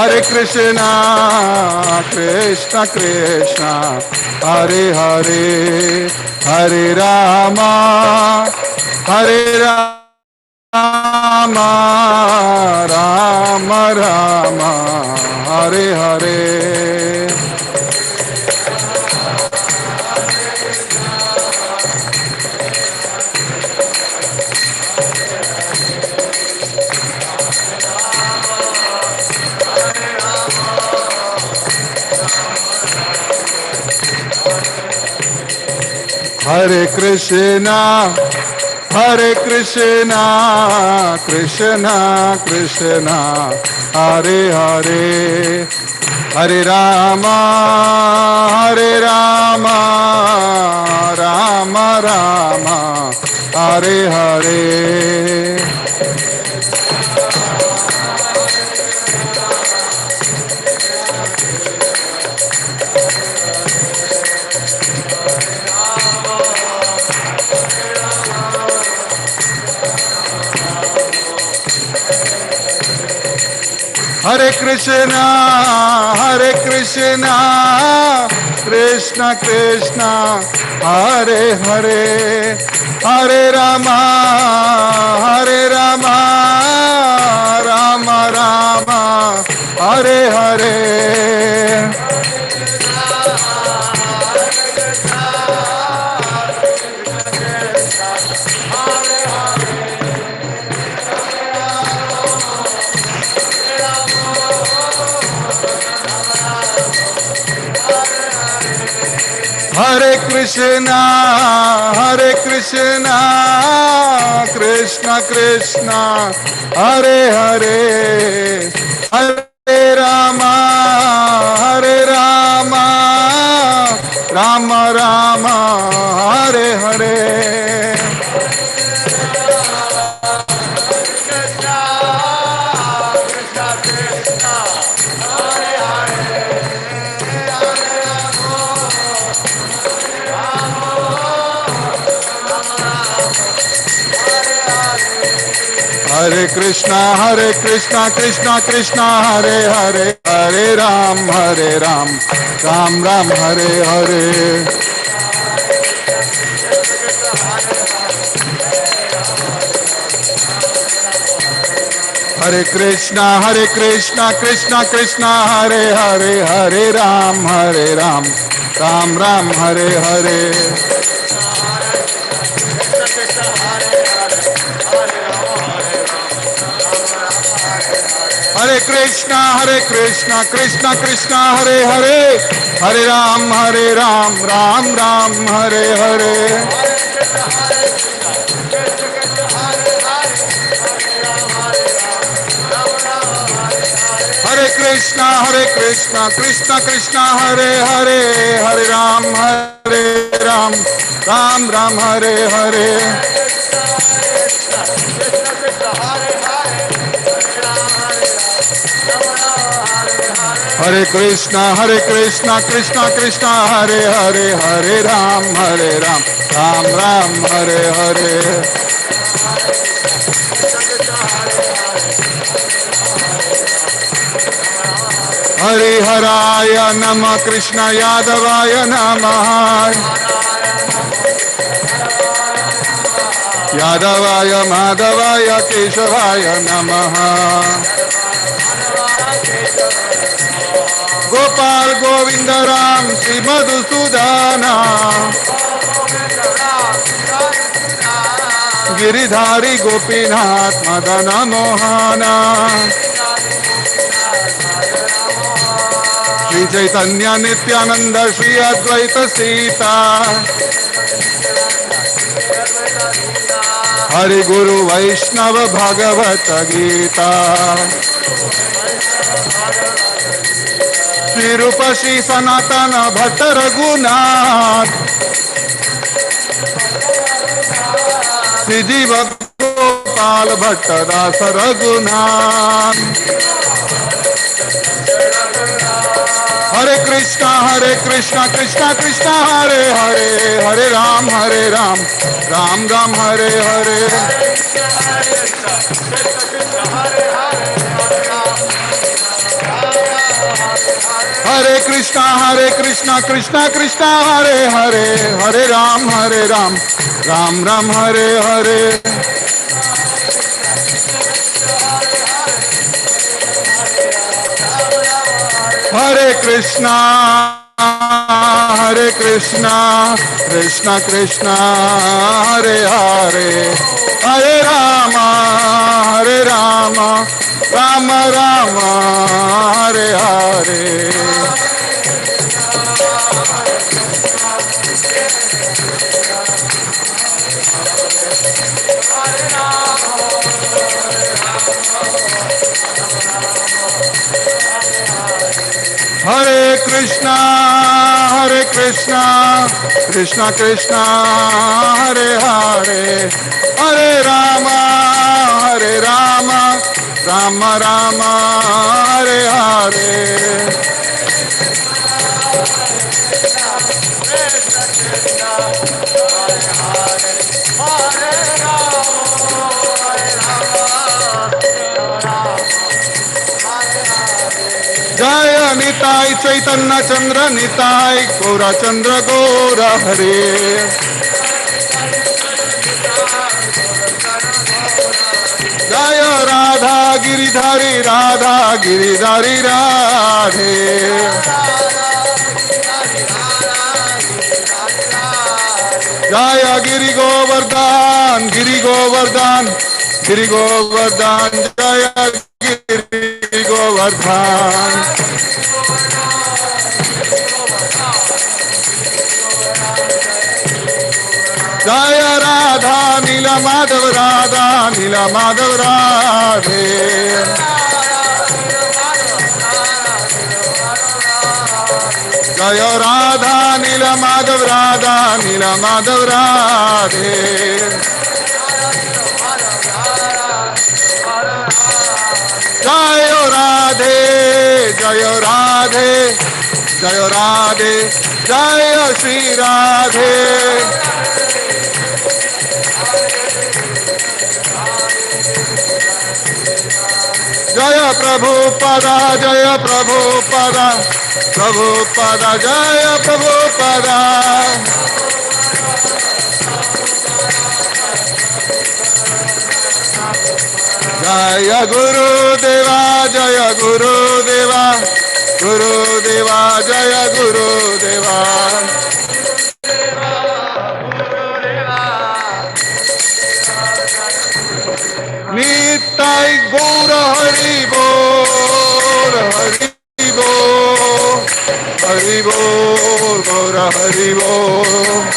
Hare Krishna, Krishna Krishna, Hare Hare, Hare Rama, Hare Rama, Rama Rama, Hare Hare. Hare Krishna, Krishna Krishna, Hare Hare, Hare Rama, Rama Rama, Hare Hare. Hare Krishna, Krishna Krishna, Hare Hare, Hare Rama, Rama Rama, Hare Hare. Hare Krishna, Krishna Krishna, Hare Hare, Hare Rama, Rama Rama, Hare Hare. Hare Krishna, Krishna Krishna, Hare Hare, Hare Ram, Ram Ram, Hare Hare. Hare Krishna, Krishna Krishna, Hare Hare, Hare Ram, Ram Ram, Hare Hare. Hare Krishna, Krishna Krishna, Hare Hare, Hare Ram, Ram Ram, Hare Hare. Hare Krishna, Krishna Krishna, Hare Hare, Hare Ram, Ram Ram, Hare Hare. Hare Krishna, Krishna Krishna, Hare Hare, Hare Ram, Ram Ram, Hare Hare. Hare Haraya Namah, Krishna Yadavaya Namah, Yadavaya Madhavaya Keshavaya Namah. Gopal Govinda Ram Sri Madhusudana, Giridhari Gopinath Madana Mohana, Shri Chaitanya Nityananda Shri Advaita Sita, Hari Guru Vaishnava Bhagavata Gita, Shri Rupa Shri Sanatana Bhatta Raghunath, Shri Jiva Gopal Bhatta Dasa Raghunath. Hare Krishna, Krishna Krishna, Hare Hare, Hare Ram, Ram Ram, Hare Hare. Hare Krishna Krishna Krishna Hare Hare, Hare Ram Ram Ram Hare Hare. Hare Krishna Krishna Krishna Hare Hare, Hare Rama Rama Rama Hare Hare. Hare Krishna Krishna Krishna Hare Hare, Hare Rama Rama Rama Hare Hare. Jaya Nitai Chaitanya Chandra Nitai Gora Chandra Gora Hare. Jaya Radha Giridhari Radhe. Jaya Giri Govardhan Jaya Giri Govardhan. Jaya Radha Nila Madhav Radhe. Jaya Radha Nila Madhav Radhe. Jaya Radhe Jaya Shri Radhe. Jaya Prabhupada Jaya Prabhupada Jaya Prabhupada. Jaya Guru Deva Jaya Guru Deva Jaya Guru Deva. Nitai Gaura Hari Bol Gaura Hari Bol.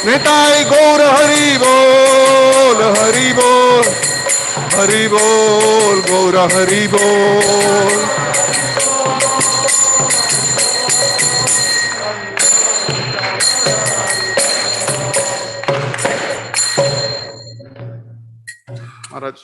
Nitai Gaura Hari Bol Gaura Hari Bol. Maharaj.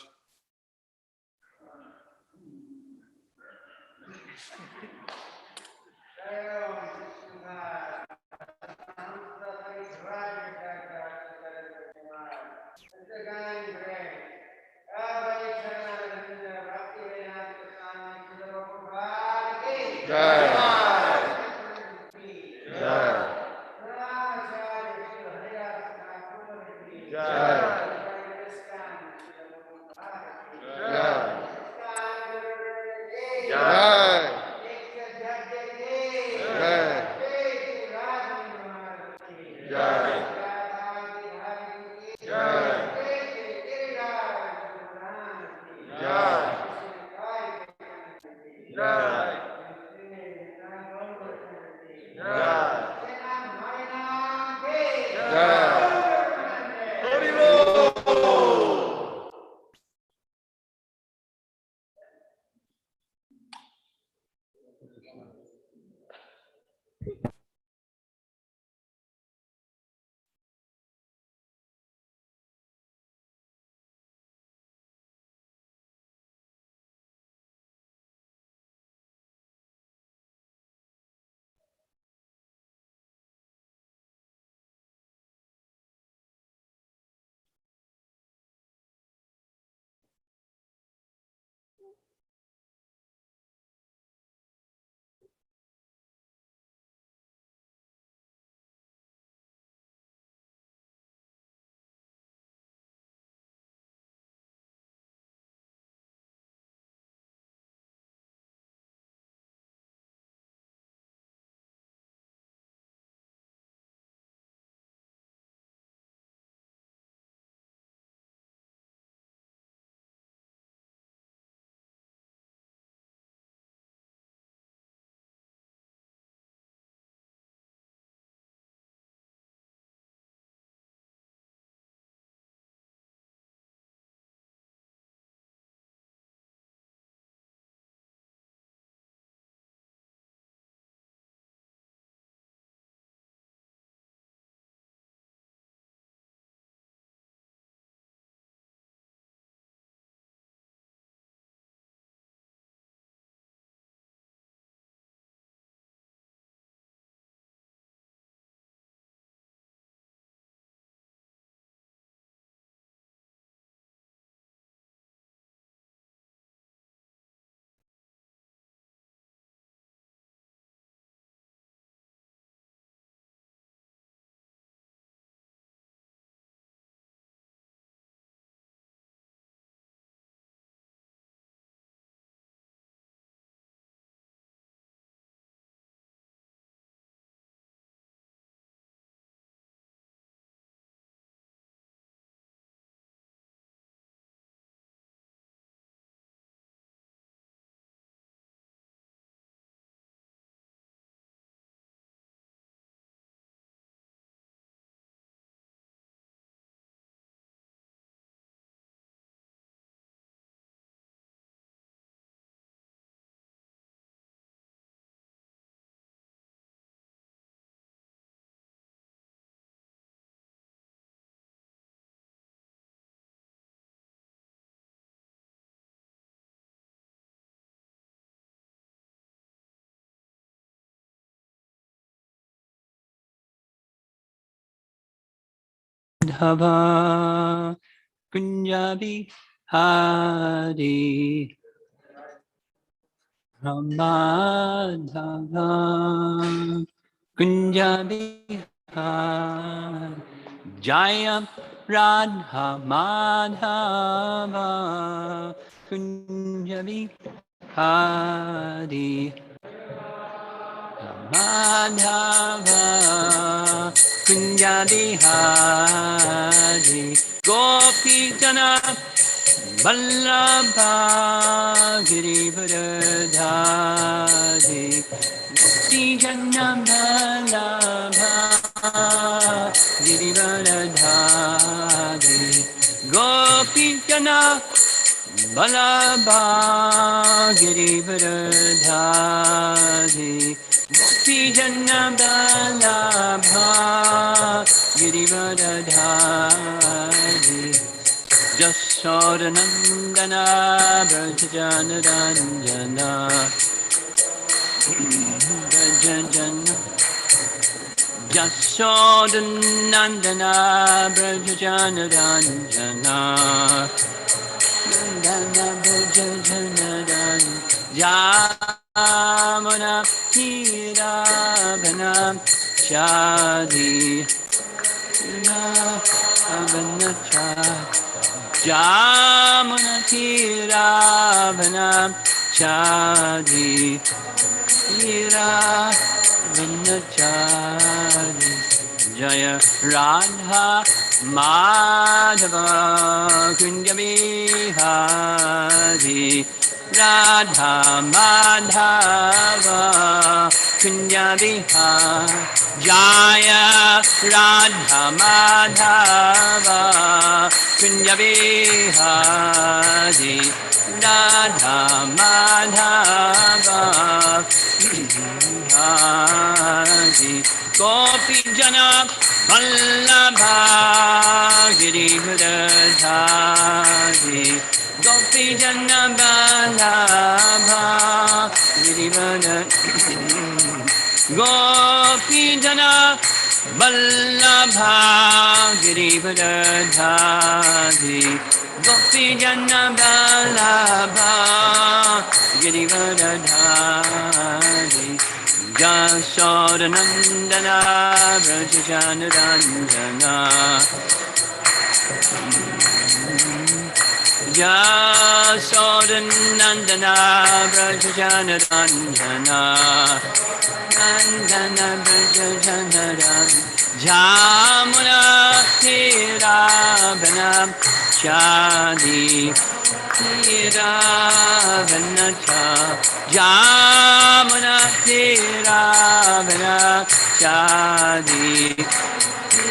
Madhava Kunjabi Hari Ramadhava Kunjabi Hari Jaya Radha Madhava Kunjabi Hari Madhava Kunjabi Hari Gopi Jana Vallabha Girivardhari Gopi Jana Vallabha Girivardhari Gopi Jana Vallabha Girivardhari Gopi Jana Vallabha Girivardhari Jasodanandana Brajanaranjana Brajana Jasodanandana Brajanaranjana Nandana Brajanaran Jamana Tirabhana Chadi Tirabhana Chadi Jamana Tirabhana Chadi Tirabhana Chadi Jaya Radha Madhava Kunjabi Hari Radha Madhava Kunjabi Hari Jaya Radha Madhava Kunjabi Hari Radha Madhava Hari Gopi Jana Vallabha Girivardhari Gopi Jana Vallabha Girivardhari Gopi Jana Vallabha Girivardhari Gopi Jana Vallabha Girivardhari Jasodanandana Brajanaranjana Jasodanandana Brajanaranjana Nandana Brajanaran Jamuna Tirabhana Chadi Tirabhana Chadi Jamuna Tirabhana Chadi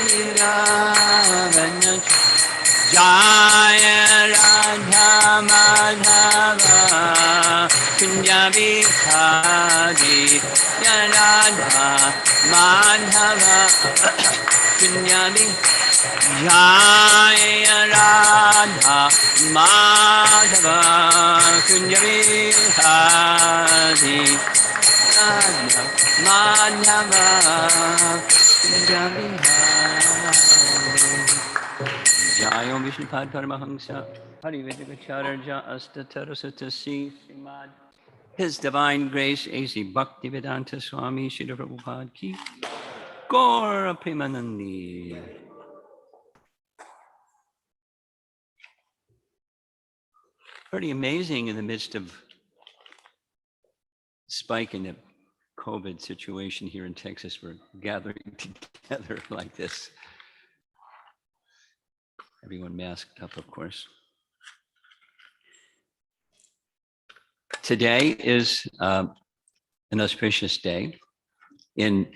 Tirabhana Jaya Radha Madhava Kunjabi Hari Radha Madhava Kunjabi Jaya Radha Madhava Kunjabi Hari Radha Madhava Kunjabi Hari Jaya Vishnupad Paramahamsa Hari Vedagacharya Astatarasatasi Srimad His Divine Grace A.C. Bhaktivedanta Swami Srila Prabhupada Ki Gaura Premanandi. Pretty amazing in the midst of spike in the COVID situation here in Texas, we're gathering together like this. Everyone masked up, of course. Today is an auspicious day in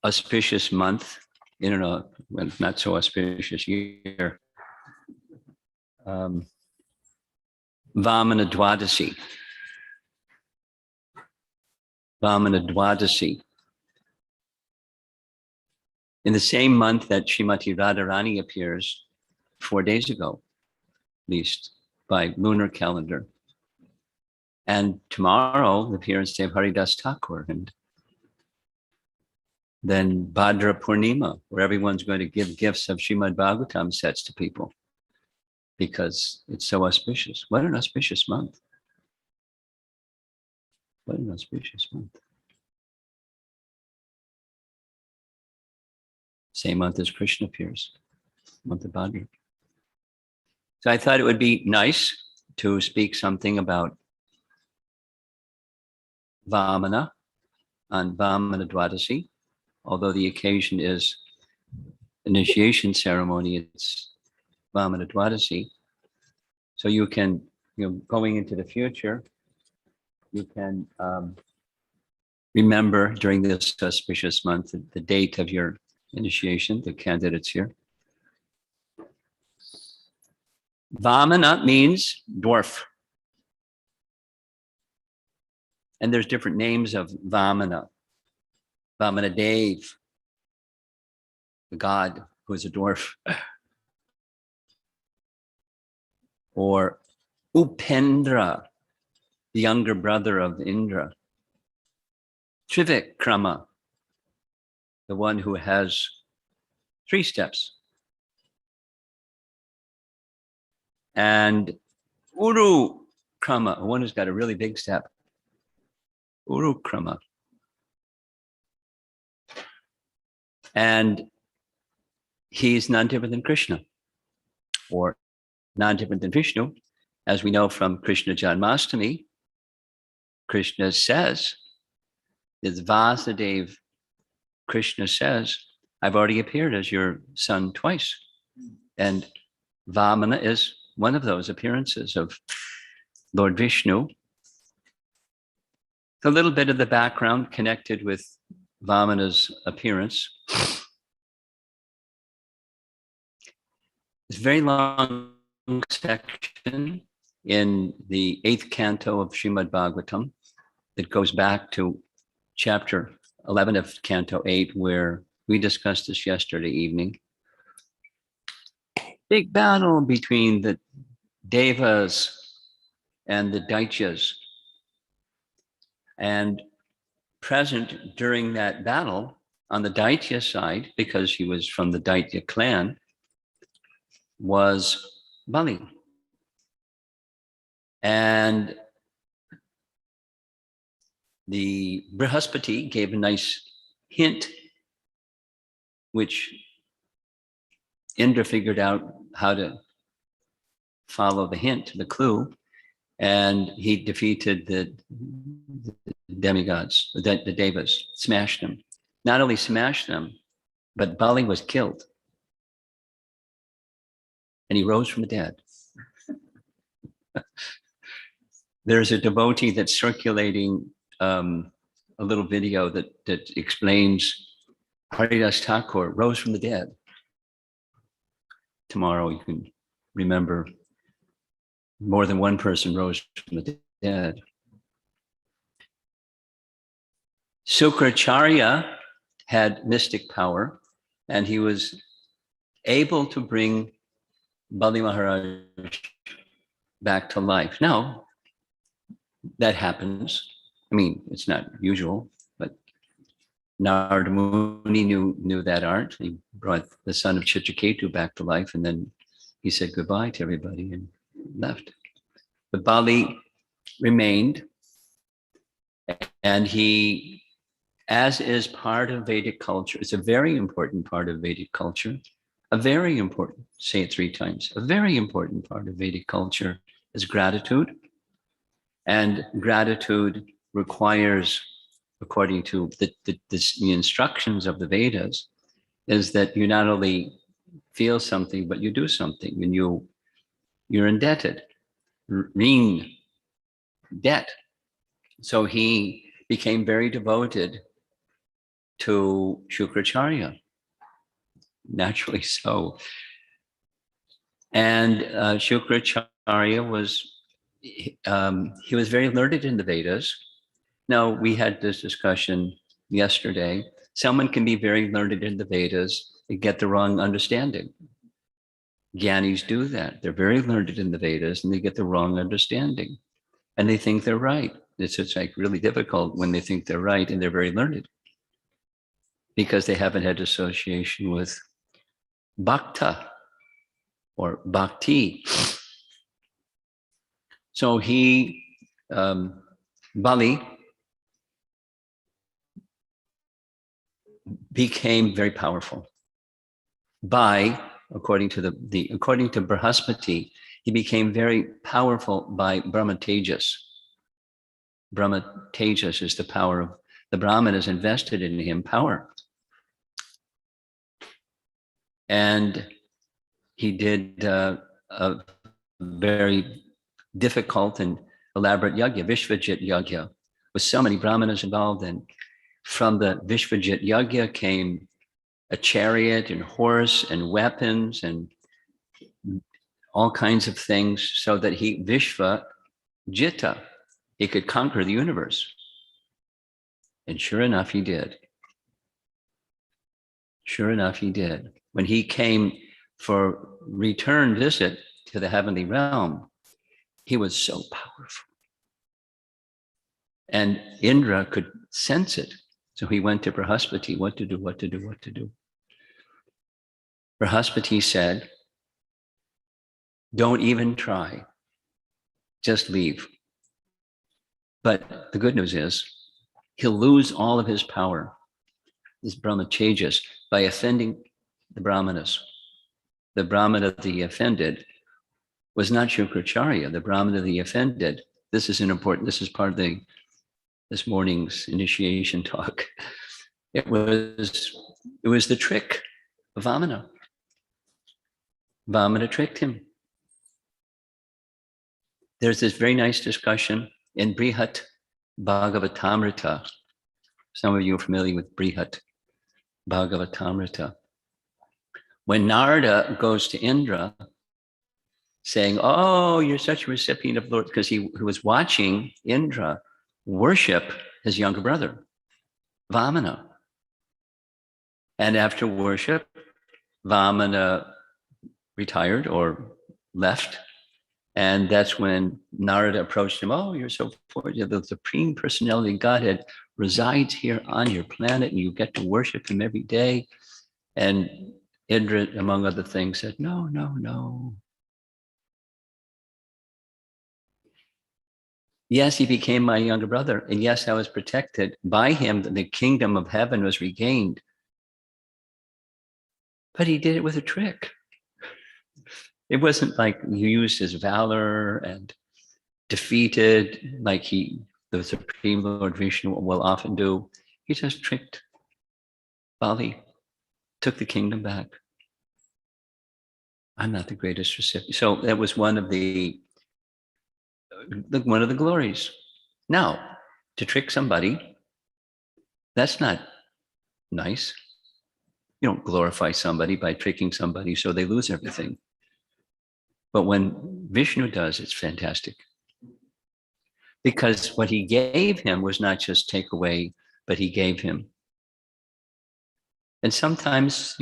auspicious month, in a well, not so auspicious year. Vamana Dwadasi. Vamana Dwadasi. In the same month that Srimati Radharani appears 4 days ago, at least by lunar calendar. And tomorrow, the appearance day of Haridas Thakur. And Then Bhadra Purnima, where everyone's going to give gifts of Srimad Bhagavatam sets to people because it's so auspicious. What an auspicious month. What an auspicious month. Same month as Krishna appears, month of Bhadra. So I thought it would be nice to speak something about Vamana on Vamana Dwadasi. Although the occasion is initiation ceremony, it's Vamana Dwadasi. So you can, going into the future, you can remember during this auspicious month the date of your initiation, the candidates here. Vamana means dwarf. And there's different names of Vamana. Vamana Dev, the god who is a dwarf. Or Upendra, the younger brother of Indra. Trivikrama, the one who has 3 steps. And Uru Krama, one who's got a really big step. Uru Krama. And he's none different than Krishna, or none different than Vishnu. As we know from Krishna Janmashtami, Krishna says, is Vasudeva, Krishna says, I've already appeared as your son twice. And Vamana is one of those appearances of Lord Vishnu. A little bit of the background connected with Vamana's appearance. It's a very long section in the 8th canto of Srimad Bhagavatam that goes back to chapter 11 of canto 8, where we discussed this yesterday evening. Big battle between the Devas and the Daityas. And present during that battle on the Daitya side, because he was from the Daitya clan, was Bali. And the Brihaspati gave a nice hint, which Indra figured out how to follow the hint, the clue, and he defeated the demigods, the devas, smashed them. Not only smashed them, but Bali was killed. And he rose from the dead. There's a devotee that's circulating a little video that explains Haridas Thakur rose from the dead. Tomorrow you can remember more than one person rose from the dead. Sukracharya had mystic power, and he was able to bring Bali Maharaj back to life. Now, that happens. I mean, it's not usual, but Narada Muni knew that art. He brought the son of Chitraketu back to life, and then he said goodbye to everybody and left. But Bali remained, and he, as is part of Vedic culture, it's a very important part of Vedic culture, a very important, say it 3 times, a very important part of Vedic culture is gratitude. And gratitude requires, according to the instructions of the Vedas, is that you not only feel something, but you do something, and you're indebted, ring, debt. So he became very devoted to Shukracharya, naturally so. And Shukracharya was, he was very learned in the Vedas. Now, we had this discussion yesterday. Someone can be very learned in the Vedas and get the wrong understanding. Gyanis do that. They're very learned in the Vedas and they get the wrong understanding. And they think they're right. It's like really difficult when they think they're right and they're very learned. because they haven't had association with bhakta or bhakti. So Bali became very powerful according to according to Brihaspati, he became very powerful by Brahma Tejas. Brahma Tejas is the power of the Brahmanas invested in him power. And he did a very difficult and elaborate yajna, Vishvajit yajna, with so many Brahmanas involved. And from the Vishvajit yajna came a chariot and horse and weapons and all kinds of things, so that Vishva Jita, he could conquer the universe. And sure enough, he did. Sure enough, he did. When he came for return visit to the heavenly realm, he was so powerful. And Indra could sense it. So he went to Brihaspati, what to do. Brihaspati said, don't even try, just leave. But the good news is, he'll lose all of his power, this brahmachajas, by offending the brahmanas. The brahmana that he offended was not Shukracharya. The brahmana that he offended, this is part of this morning's initiation talk. It was the trick of Vamana. Vamana tricked him. There's this very nice discussion in Brihat Bhagavatamrita. Some of you are familiar with Brihat Bhagavatamrita. When Narada goes to Indra saying, oh, you're such a recipient of Lord, because he was watching Indra worship his younger brother, Vamana. And after worship, Vamana retired or left. And that's when Narada approached him. Oh, you're so fortunate. The Supreme Personality of Godhead resides here on your planet, and you get to worship him every day. And Indra, among other things, said, no. Yes, he became my younger brother. And yes, I was protected by him. The kingdom of heaven was regained. But he did it with a trick. It wasn't like he used his valor and defeated like the Supreme Lord Vishnu will often do. He just tricked Bali, took the kingdom back. I'm not the greatest recipient. So that was one of the glories. Now, to trick somebody, that's not nice. You don't glorify somebody by tricking somebody so they lose everything. But when Vishnu does, it's fantastic. Because what he gave him was not just take away, but he gave him. And sometimes,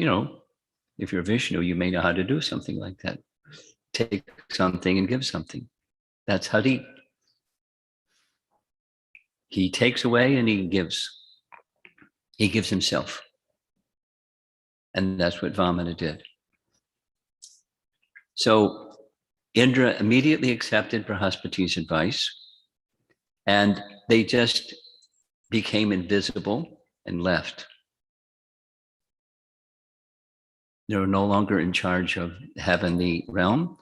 if you're Vishnu, you may know how to do something like that. Take something and give something. That's Hari. He takes away and he gives. He gives himself. And that's what Vamana did. So Indra immediately accepted Brihaspati's advice, and they just became invisible and left. They were no longer in charge of heavenly realm.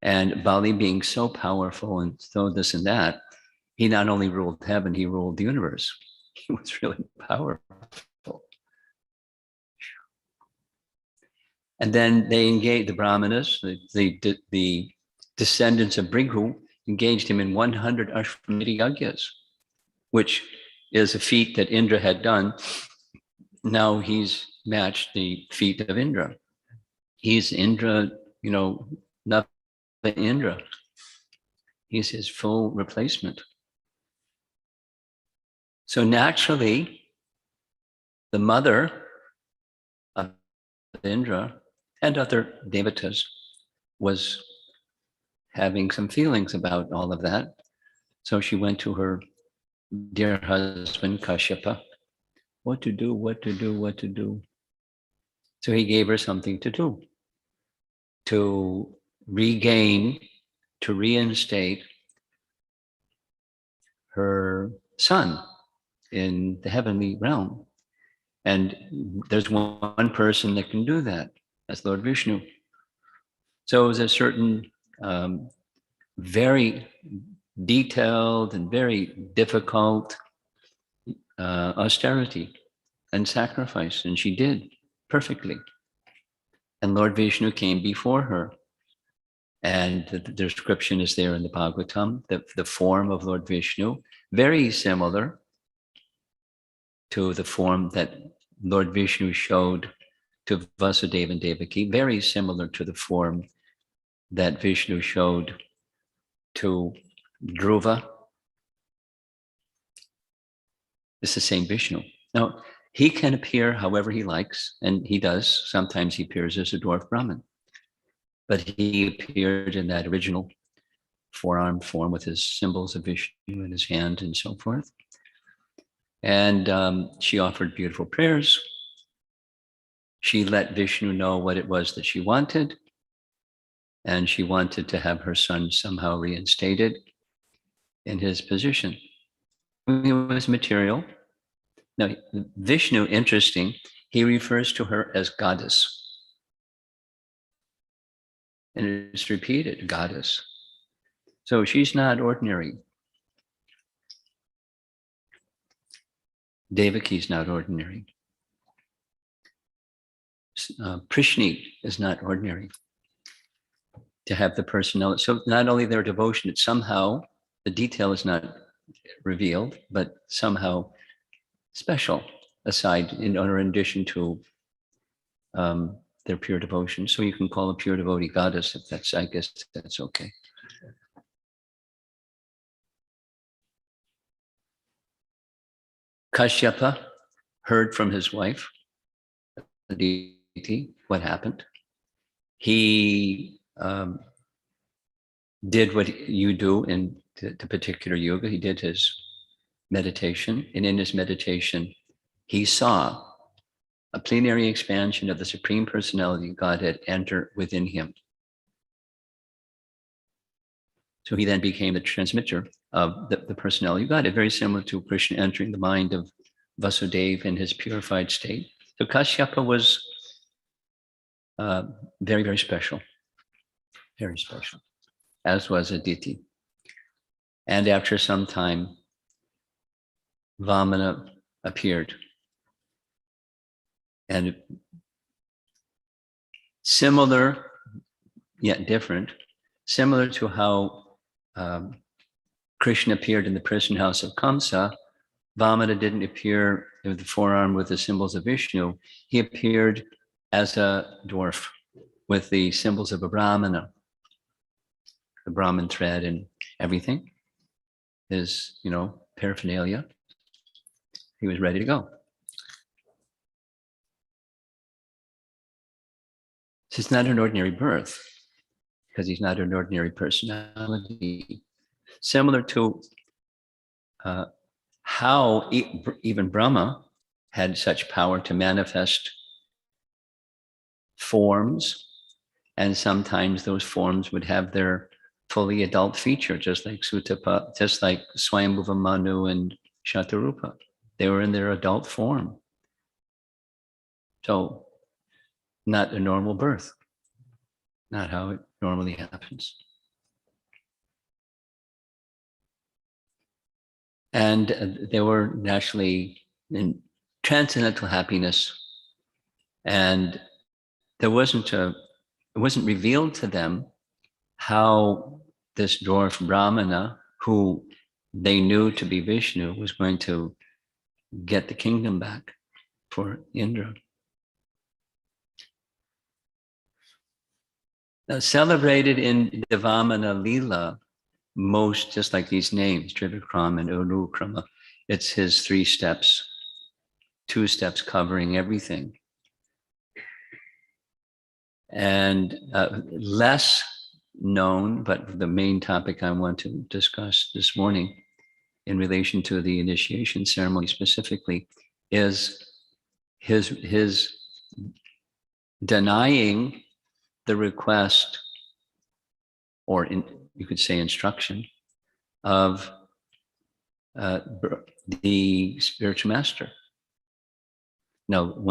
And Bali, being so powerful and so this and that, he not only ruled heaven, he ruled the universe. He was really powerful. And then they engaged the Brahmanas, the descendants of Bhrigu, engaged him in 100 Ashwamedha yajnas, which is a feat that Indra had done. Now he's matched the feat of Indra. He's Indra, Nava Indra. He's his full replacement. So naturally, the mother of Indra and other devatas was having some feelings about all of that. So she went to her dear husband, Kashyapa, what to do, what to do, what to do. So he gave her something to do, to regain, to reinstate her son in the heavenly realm. And there's one person that can do that. That's Lord Vishnu. So it was a certain very detailed and very difficult austerity and sacrifice. And she did perfectly. And Lord Vishnu came before her. And the description is there in the Bhagavatam, the form of Lord Vishnu, very similar to the form that Lord Vishnu showed to Vasudeva and Devaki, very similar to the form that Vishnu showed to Dhruva. It's the same Vishnu. Now, he can appear however he likes, and he does. Sometimes he appears as a dwarf Brahmin, but he appeared in that original forearm form with his symbols of Vishnu in his hand and so forth. And she offered beautiful prayers. She let Vishnu know what it was that she wanted. And she wanted to have her son somehow reinstated in his position. It was material. Now, Vishnu, interesting, he refers to her as goddess. And it's repeated, goddess. So she's not ordinary. Devaki's not ordinary. Prishni is not ordinary. To have the personality. So not only their devotion, it's somehow, the detail is not revealed, but somehow special aside in addition to their pure devotion. So you can call a pure devotee goddess if that's, I guess that's okay. Kashyapa heard from his wife, Aditi, what happened. He did what you do in the particular yoga. He did his meditation, and in his meditation, he saw a plenary expansion of the Supreme Personality of Godhead enter within him. So he then became the transmitter of the personality of Godhead, very similar to Krishna entering the mind of Vasudeva in his purified state. So Kashyapa was very, very special, as was Aditi. And after some time, Vamana appeared. And similar, yet different, similar to how Krishna appeared in the prison house of Kamsa, Vamana didn't appear with the forearm with the symbols of Vishnu. He appeared as a dwarf with the symbols of a Brahmana, the Brahmin thread and everything, his, paraphernalia. He was ready to go. So it's not an ordinary birth because he's not an ordinary personality. Similar to how even Brahma had such power to manifest forms, and sometimes those forms would have their fully adult feature, just like Sutapa, just like Swayambhuva Manu and Shatarupa. They were in their adult form. So not a normal birth, not how it normally happens. And they were naturally in transcendental happiness, and it wasn't revealed to them how this dwarf Brahmana, who they knew to be Vishnu, was going to get the kingdom back for Indra. Now, celebrated in the Vamana Leela, most, just like these names, Trivikram and Anukrama, it's his 3 steps, 2 steps covering everything. And less known, but the main topic I want to discuss this morning in relation to the initiation ceremony specifically is his denying the request, or you could say instruction, of the spiritual master. No,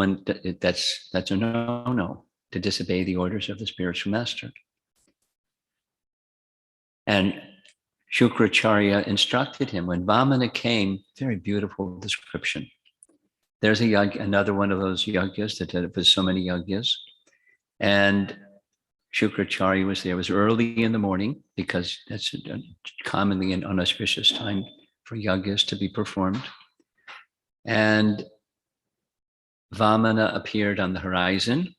that's a no, to disobey the orders of the spiritual master. And Shukracharya instructed him when Vamana came. Very beautiful description. There's a another one of those yagyas that did so many yagyas, and Shukracharya was there. It was early in the morning because that's commonly an unauspicious time for yagyas to be performed. And Vamana appeared on the horizon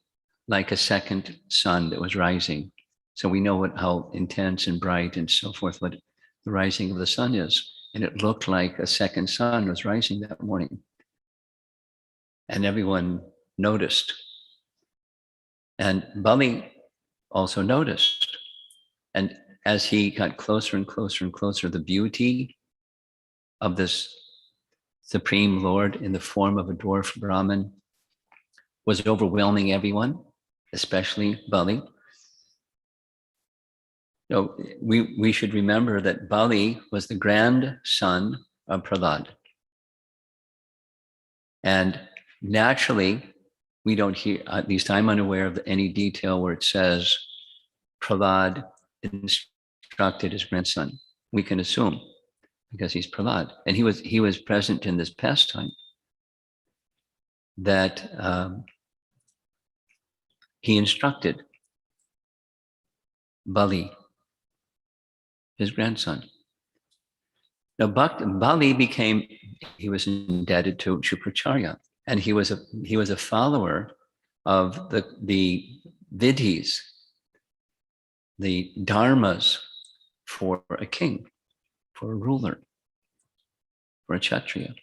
like a second sun that was rising. So we know how intense and bright and so forth, what the rising of the sun is. And it looked like a second sun was rising that morning. And everyone noticed. And Bali also noticed. And as he got closer and closer and closer, the beauty of this Supreme Lord in the form of a dwarf Brahmin was overwhelming everyone, especially Bali. So we should remember that Bali was the grandson of Prahlad. And naturally, we don't hear, at least I'm unaware of any detail where it says Prahlad instructed his grandson. We can assume because he's Prahlad. And he was present in this pastime that he instructed Bali, his grandson. Now, Bali he was indebted to Shukracharya, and he was a follower of the vidhis, the dharmas for a king, for a ruler, for a kshatriya.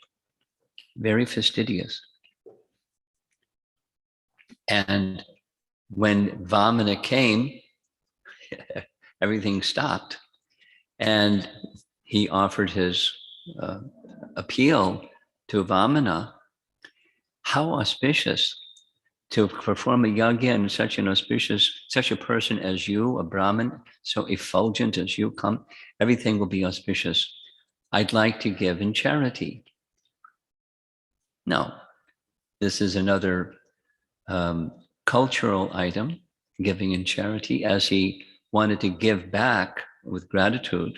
Very fastidious. And when Vamana came, everything stopped. And he offered his appeal to Vamana. How auspicious to perform a yajna in such a person as you, a Brahmin, so effulgent as you come, everything will be auspicious. I'd like to give in charity. No, this is another cultural item, giving in charity, as he wanted to give back with gratitude.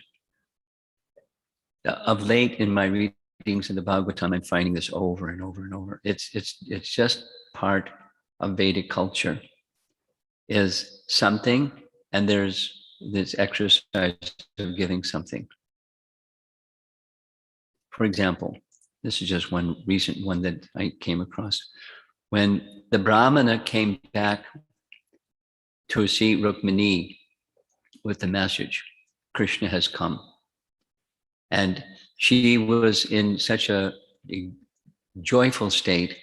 Of late in my readings in the Bhagavatam, I'm finding this over and over and over. It's just part of Vedic culture, is something, and there's this exercise of giving something. For example, this is just one recent one that I came across. When the Brahmana came back to see Rukmini with the message, Krishna has come. And she was in such a joyful state,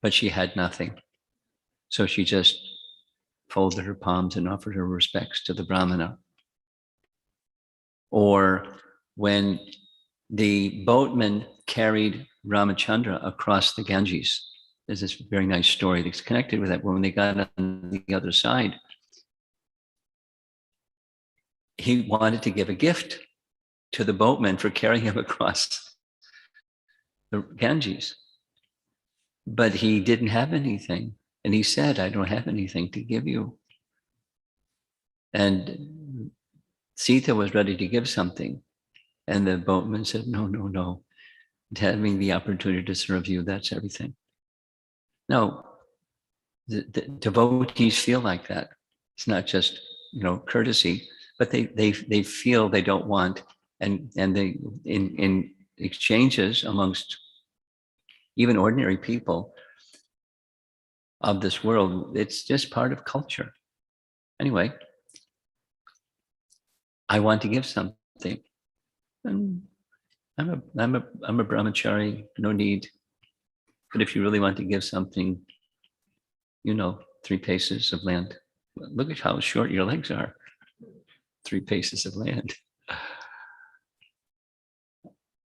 but she had nothing. So she just folded her palms and offered her respects to the Brahmana. Or when the boatman carried Ramachandra across the Ganges, there's this very nice story that's connected with that. When they got on the other side, he wanted to give a gift to the boatman for carrying him across the Ganges. But he didn't have anything. And he said, I don't have anything to give you. And Sita was ready to give something. And the boatman said, no. Having the opportunity to serve you, that's everything. No, the devotees feel like that. It's not just, courtesy, but they feel they don't want. And they, in exchanges amongst even ordinary people of this world, it's just part of culture. Anyway, I want to give something. And I'm a brahmachari, no need. But if you really want to give something, 3 paces of land. Look at how short your legs are. 3 paces of land.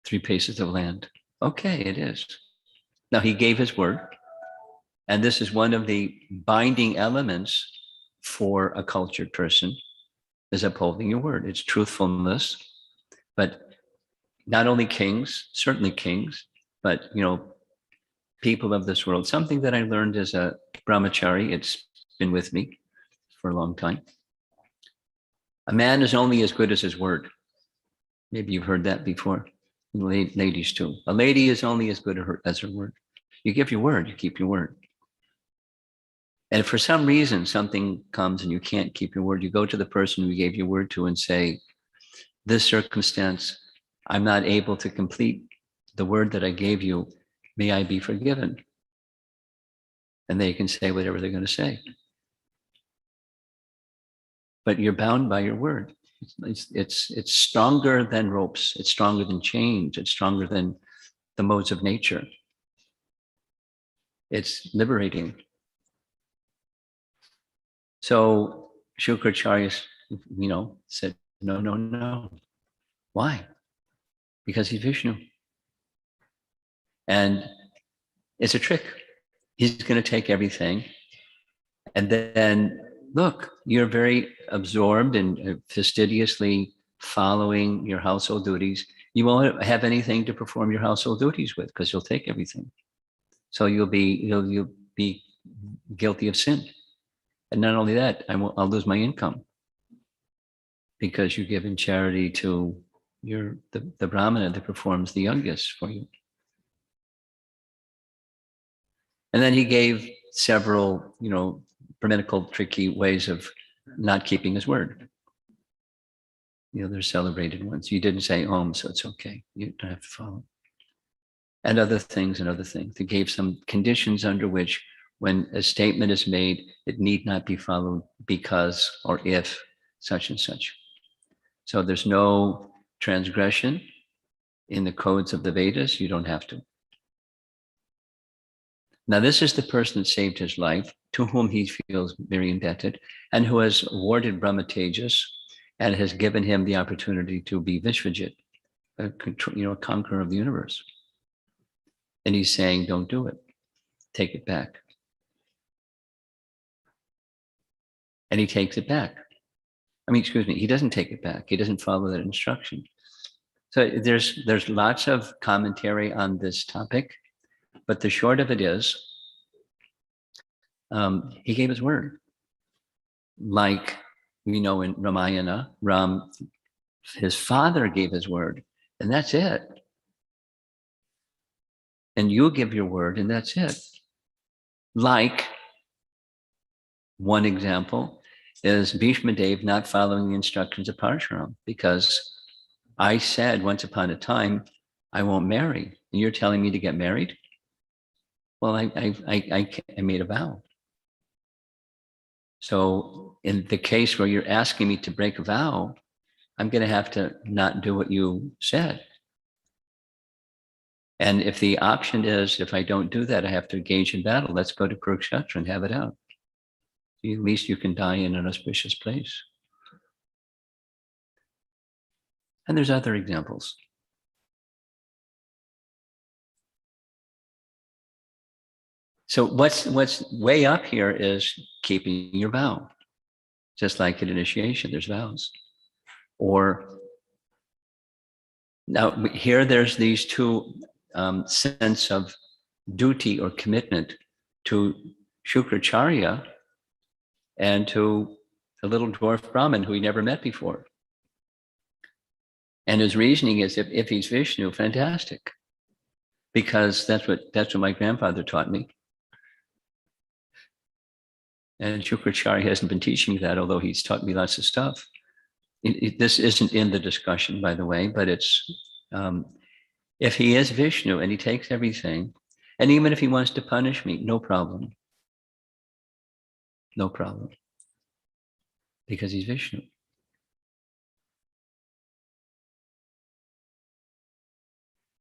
3 paces of land. Okay, it is. Now, he gave his word, and this is one of the binding elements for a cultured person, is upholding your word. It's truthfulness. But not only kings, certainly kings, but, people of this world. Something that I learned as a brahmachari, it's been with me for a long time. A man is only as good as his word. Maybe you've heard that before. Ladies too. A lady is only as good as her word. You give your word, you keep your word. And if for some reason something comes and you can't keep your word, you go to the person who you gave your word to and say, this circumstance, I'm not able to complete the word that I gave you. May I be forgiven? And they can say whatever they're going to say. But you're bound by your word. It's stronger than ropes. It's stronger than chains. It's stronger than the modes of nature. It's liberating. So Shukracharya, said, no, no, no. Why? Because he's Vishnu. And it's a trick. He's going to take everything. And then, look, you're very absorbed and fastidiously following your household duties. You won't have anything to perform your household duties with because he'll take everything. So you'll be guilty of sin. And not only that, I'll lose my income because you're giving charity to the Brahmana that performs the yajnas for you. And then he gave several, Brahminical tricky ways of not keeping his word. There's celebrated ones. You didn't say Om, so it's okay. You don't have to follow. And other things. He gave some conditions under which when a statement is made, it need not be followed because or if such and such. So there's no transgression in the codes of the Vedas. You don't have to. Now, this is the person that saved his life, to whom he feels very indebted, and who has awarded Brahma Tejas and has given him the opportunity to be Vishvajit, a conqueror of the universe. And he's saying, don't do it. Take it back. And he takes it back. He doesn't take it back. He doesn't follow that instruction. So there's lots of commentary on this topic, but the short of it is, he gave his word. Like we know in Ramayana, his father gave his word, and that's it. And you give your word, and that's it. Like, one example is Bhishma Dev not following the instructions of Parshuram, because I said once upon a time, I won't marry. And you're telling me to get married? Well, I made a vow. So in the case where you're asking me to break a vow, I'm going to have to not do what you said. And if the option is, if I don't do that, I have to engage in battle, let's go to Kurukshetra and have it out. At least you can die in an auspicious place. And there's other examples. So what's way up here is keeping your vow. Just like at initiation, there's vows. Or now here there's these two sense of duty or commitment to Shukracharya and to a little dwarf Brahmin who he never met before. And his reasoning is, if he's Vishnu, fantastic. Because that's what my grandfather taught me. And Shukracharya hasn't been teaching me that, although he's taught me lots of stuff. This isn't in the discussion, by the way, but it's, if he is Vishnu and he takes everything, and even if he wants to punish me, no problem. No problem. Because he's Vishnu.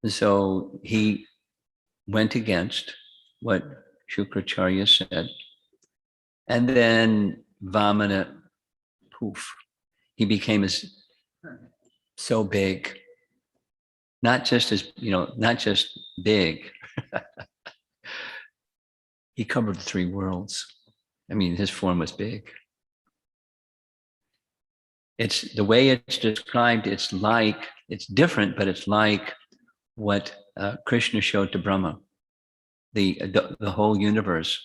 And so he went against what Shukracharya said. And then Vamana, poof, he became so big, not just big, He covered the three worlds. I mean, his form was big. It's the way it's described, it's different, but it's like what Krishna showed to Brahma, the whole universe,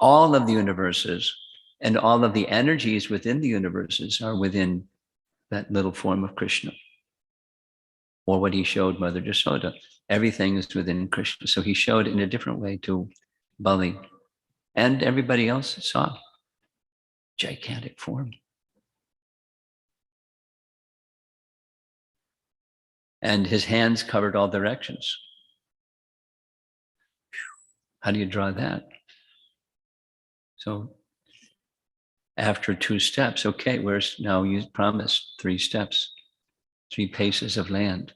all of the universes, and all of the energies within the universes are within that little form of Krishna. Or what he showed Mother Jasoda, everything is within Krishna. So he showed in a different way to Bali, and everybody else saw gigantic form. And his hands covered all directions. How do you draw that? So after 2 steps, okay, where's now you promised 3 steps, 3 paces of land.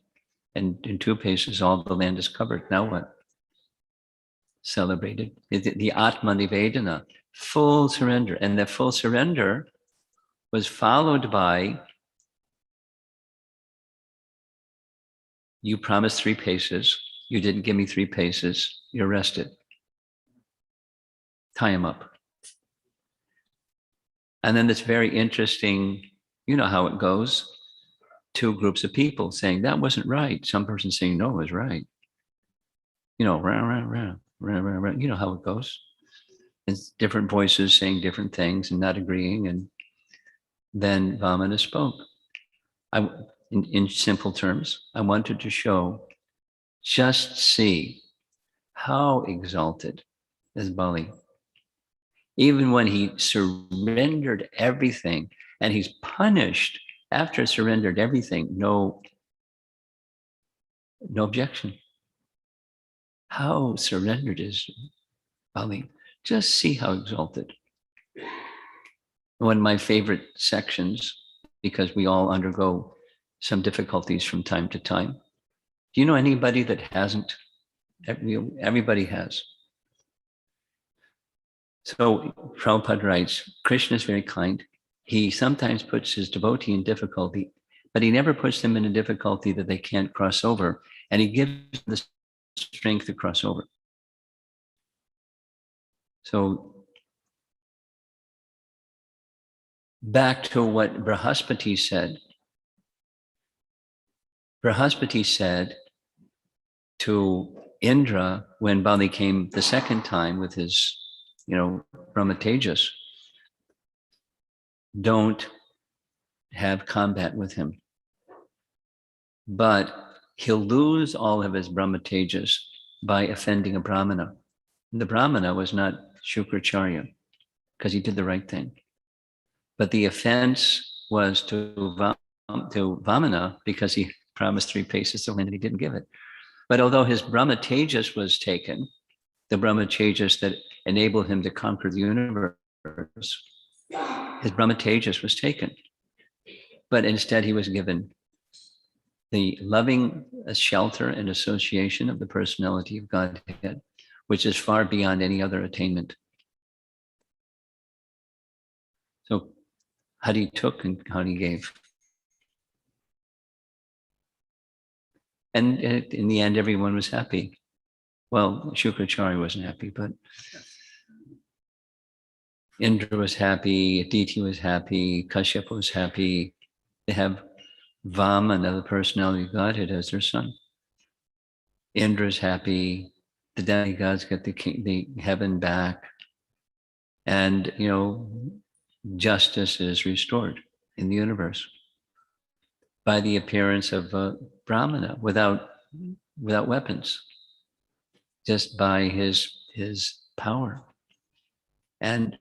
And in 2 paces, all the land is covered. Now what? Celebrated. The Atma Nivedana, full surrender. And that full surrender was followed by, you promised 3 paces. You didn't give me 3 paces. You're arrested. Tie him up. And then this very interesting, you know how it goes. 2 groups of people saying that wasn't right. Some person saying no, it was right. You know, you know how it goes. It's different voices saying different things and not agreeing. And then Vamana spoke. In simple terms, I wanted to show, just see how exalted is Bali. Even when he surrendered everything and he's punished after surrendered everything, no objection. How surrendered is Bali? Just see how exalted. One of my favorite sections, because we all undergo some difficulties from time to time. Do you know anybody that hasn't? Everybody has. So Prabhupada writes, Krishna is very kind. He sometimes puts his devotee in difficulty, but he never puts them in a difficulty that they can't cross over. And he gives them the strength to cross over. So back to what Brahaspati said. Brahaspati said to Indra when Bali came the second time with his, Brahma Tejas, don't have combat with him. But he'll lose all of his Brahma Tejas by offending a Brahmana. And the Brahmana was not Shukracharya because he did the right thing. But the offense was to Vamana because he promised 3 paces of land and he didn't give it. But although his Brahma Tejas was taken, the Brahma Tejas that enabled him to conquer the universe, his Brahma Tejas was taken. But instead he was given the loving shelter and association of the personality of Godhead, which is far beyond any other attainment. So Hari took and Hari gave. And in the end, everyone was happy. Well, Shukracharya wasn't happy, but Indra was happy, Aditi was happy, Kashyapa was happy. They have Vamana, the personality of Godhead, as their son. Indra's happy. The demigods get the heaven back. And, justice is restored in the universe by the appearance of Brahmana without weapons, just by his power. And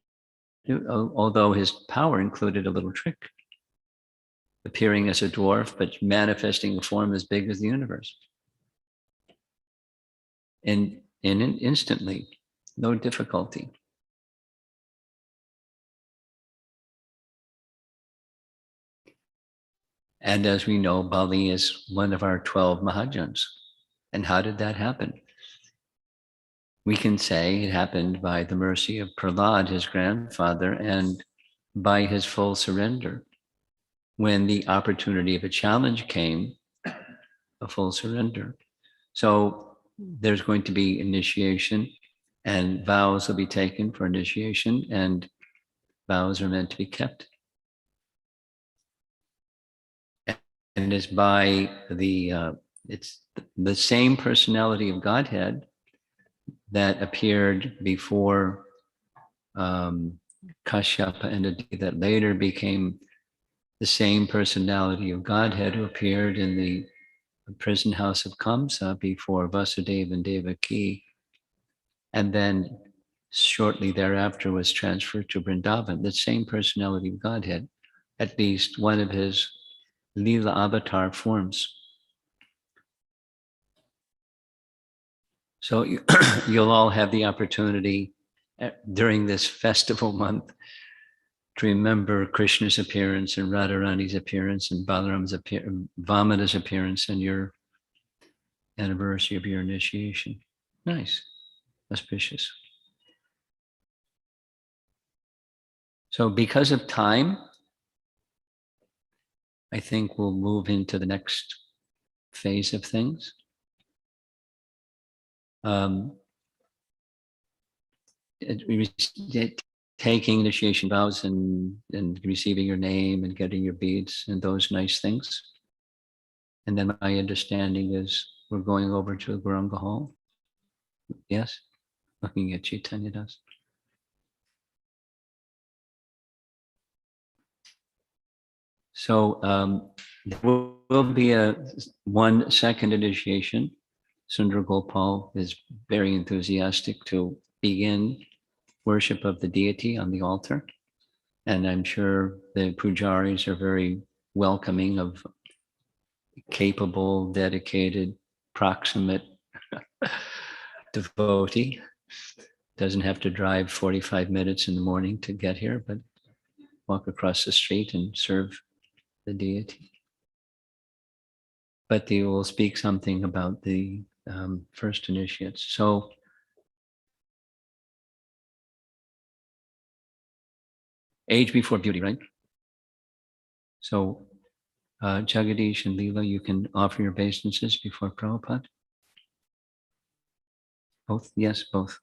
although his power included a little trick, appearing as a dwarf, but manifesting a form as big as the universe. And instantly, no difficulty. And as we know, Bali is one of our 12 Mahajans. And how did that happen? We can say it happened by the mercy of Prahlad, his grandfather, and by his full surrender. When the opportunity of a challenge came, a full surrender. So there's going to be initiation, And vows will be taken for initiation, and vows are meant to be kept. And it's by it's the same personality of Godhead that appeared before Kashyapa and Aditi, that later became the same personality of Godhead who appeared in the prison house of Kamsa before Vasudeva and Devaki, and then shortly thereafter was transferred to Vrindavan. The same personality of Godhead, at least one of his Leela avatar forms. So you'll all have the opportunity during this festival month to remember Krishna's appearance and Radharani's appearance and Balaram's appearance, Vamana's appearance, and your anniversary of your initiation. Nice, auspicious. So because of time, I think we'll move into the next phase of things. Taking initiation vows and receiving your name and getting your beads and those nice things. And then my understanding is we're going over to Guranga Hall. Yes? Looking at Chaitanya Das. So there will be a 1 second initiation. Sundar Gopal is very enthusiastic to begin worship of the deity on the altar. And I'm sure the pujaris are very welcoming of capable, dedicated, proximate devotee. Doesn't have to drive 45 minutes in the morning to get here, but walk across the street and serve the deity. But they will speak something about the first initiates. So age before beauty, right? So Jagadish and Leela, you can offer your obeisances before Prabhupada. Both? Yes, both.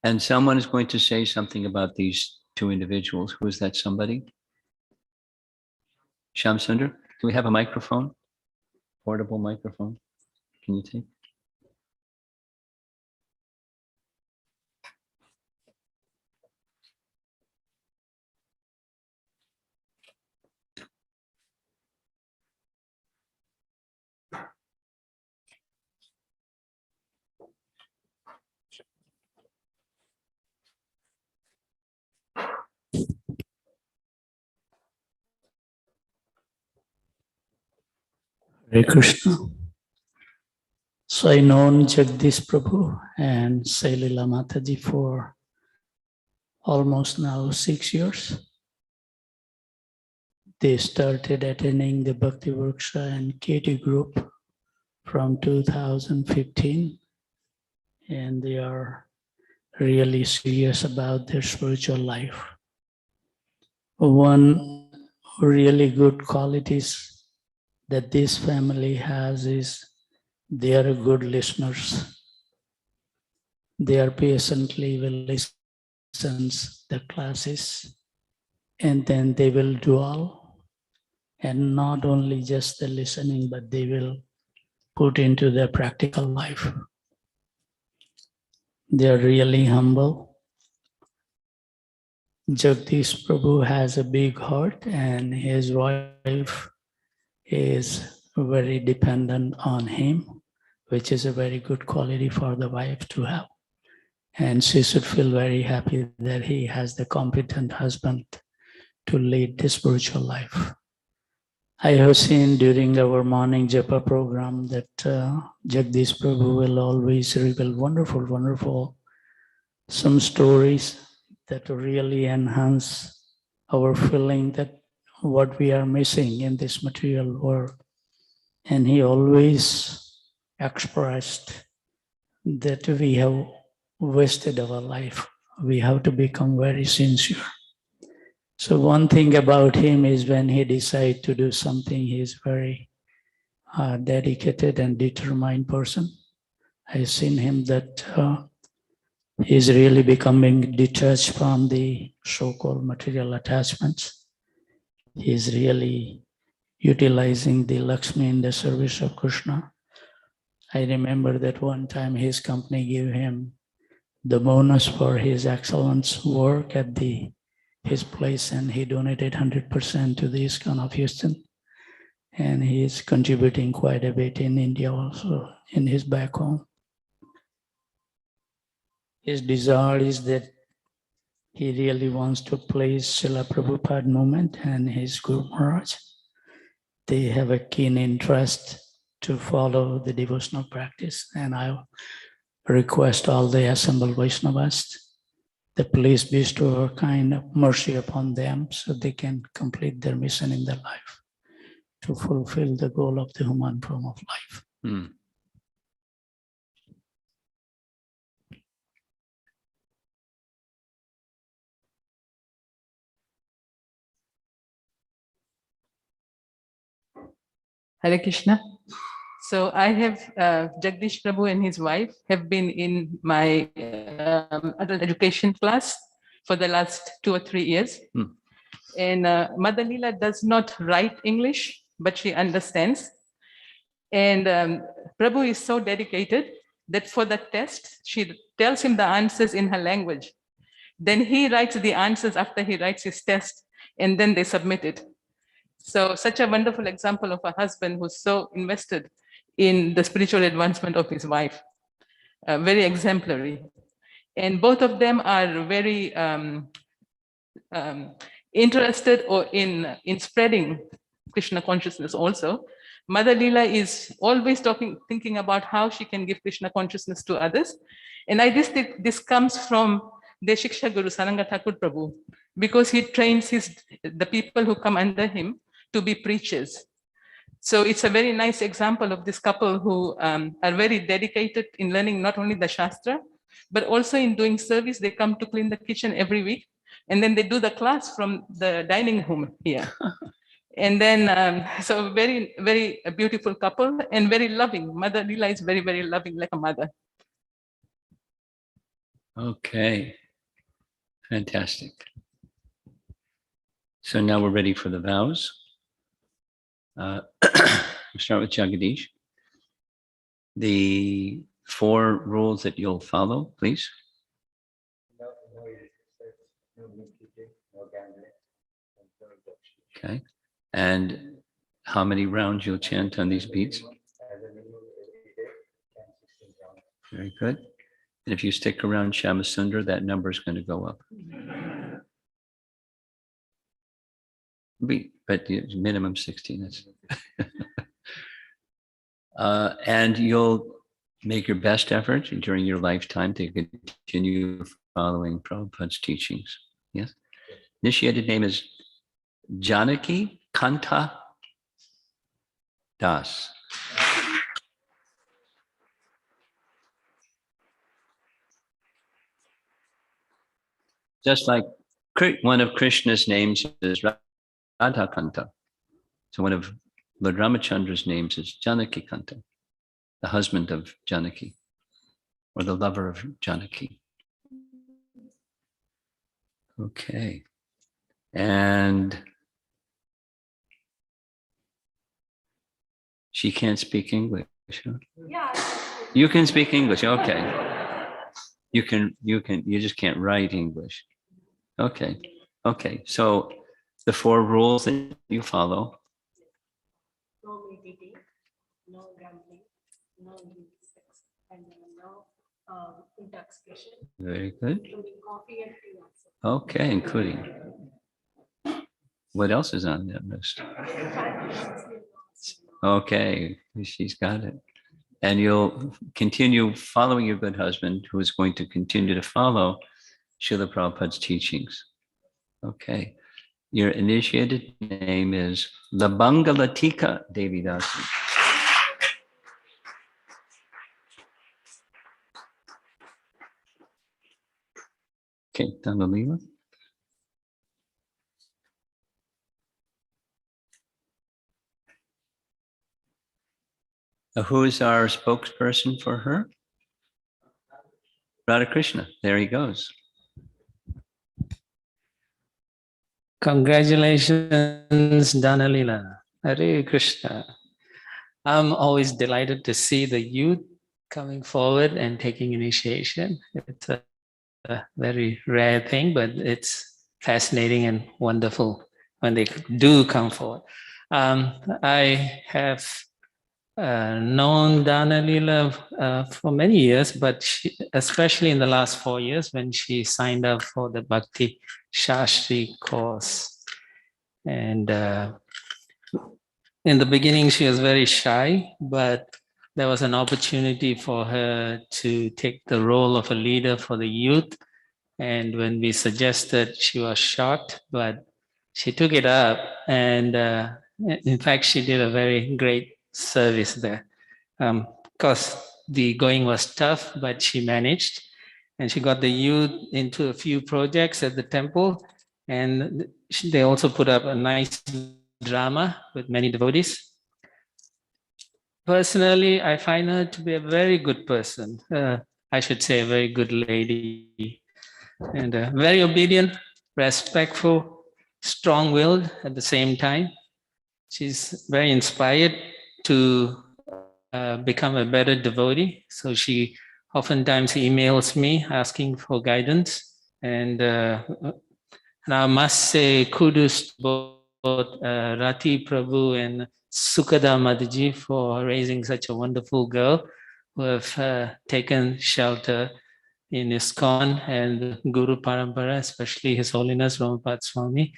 And someone is going to say something about these 2 individuals. Who is that somebody? Shamsundar? Do we have a microphone? Portable microphone? Can you take? Hare Krishna. So I known Jagdish Prabhu and Sailila Mataji for almost now 6 years. They started attending the Bhakti Workshop and KT group from 2015, and they are really serious about their spiritual life. One really good qualities that this family has is they are good listeners. They are patiently will listen the classes, and then they will do all. And not only just the listening, but they will put into their practical life. They are really humble. Jagdish Prabhu has a big heart, and his wife is very dependent on him, which is a very good quality for the wife to have. And she should feel very happy that he has the competent husband to lead the spiritual life. I have seen during our morning japa program that Jagdish Prabhu will always reveal wonderful, some stories that really enhance our feeling that what we are missing in this material world. And he always expressed that we have wasted our life. We have to become very sincere. So one thing about him is when he decides to do something, he is very dedicated and determined person. I seen him that he's really becoming detached from the so-called material attachments. He's really utilizing the Lakshmi in the service of Krishna. I remember that one time his company gave him the bonus for his excellence work at his place, and he donated 100% to the ISKCON of Houston. And he is contributing quite a bit in India also, in his back home. His desire is that he really wants to place Srila Prabhupada movement and his Guru Maharaj. They have a keen interest to follow the devotional practice, and I request all the assembled Vaishnavas that please bestow a kind of mercy upon them so they can complete their mission in their life to fulfill the goal of the human form of life. Hare Krishna. So I have Jagdish Prabhu and his wife have been in my adult education class for the last 2 or 3 years. And Mother Leela does not write English, but she understands. And Prabhu is so dedicated that for the test, she tells him the answers in her language. Then he writes the answers after he writes his test, and then they submit it. So such a wonderful example of a husband who's so invested in the spiritual advancement of his wife, very exemplary. And both of them are very interested in spreading Krishna consciousness also. Mother Leela is always thinking about how she can give Krishna consciousness to others. And I just think this comes from the Shiksha Guru Saranga Thakur Prabhu, because he trains the people who come under him to be preachers. So it's a very nice example of this couple who are very dedicated in learning not only the Shastra, but also in doing service. They come to clean the kitchen every week, and then they do the class from the dining room here. And then, so very, very beautiful couple and very loving. Mother Leela is very, very loving, like a mother. Okay, fantastic. So now we're ready for the vows. We'll start with Jagadish. The 4 rules that you'll follow, please. Okay. And how many rounds you'll chant on these beats? Very good. And if you stick around Shamasundar, that number is going to go up. But minimum 16. And you'll make your best effort during your lifetime to continue following Prabhupada's teachings. Yes. Initiated name is Janaki Kanta Das. Just like one of Krishna's names is Radhakanta. So one of Lord Ramachandra's names is Janaki Kanta, the husband of Janaki, or the lover of Janaki. Okay. And she can't speak English. Huh? Yeah. You can speak English. Okay. You just can't write English. Okay. Okay. So the 4 rules that you follow. No meditating, no gambling, no sex, and no intoxication. Very good. Including coffee and tea also. Okay, including. What else is on that list? Okay, she's got it. And you'll continue following your good husband, who is going to continue to follow Srila Prabhupada's teachings. Okay. Your initiated name is Labangalatika Devi Dasi. Okay, Dangalila. Who is our spokesperson for her? Radha Krishna, there he goes. Congratulations, Dhanalila. Hare Krishna. I'm always delighted to see the youth coming forward and taking initiation. It's a very rare thing, but it's fascinating and wonderful when they do come forward. I have known Dana Lila for many years, but especially in the last 4 years when she signed up for the Bhakti Shastri course. And in the beginning, she was very shy, but there was an opportunity for her to take the role of a leader for the youth. And when we suggested, she was shocked, but she took it up. And in fact, she did a very great service there. Because the going was tough, but she managed. And she got the youth into a few projects at the temple. And they also put up a nice drama with many devotees. Personally, I find her to be a very good person. I should say a very good lady. And very obedient, respectful, strong-willed at the same time. She's very inspired to become a better devotee. So she oftentimes emails me asking for guidance. And I must say kudos to both Rati Prabhu and Sukada Mataji for raising such a wonderful girl who have taken shelter in ISKCON and Guru Parampara, especially His Holiness Ramapad Swami.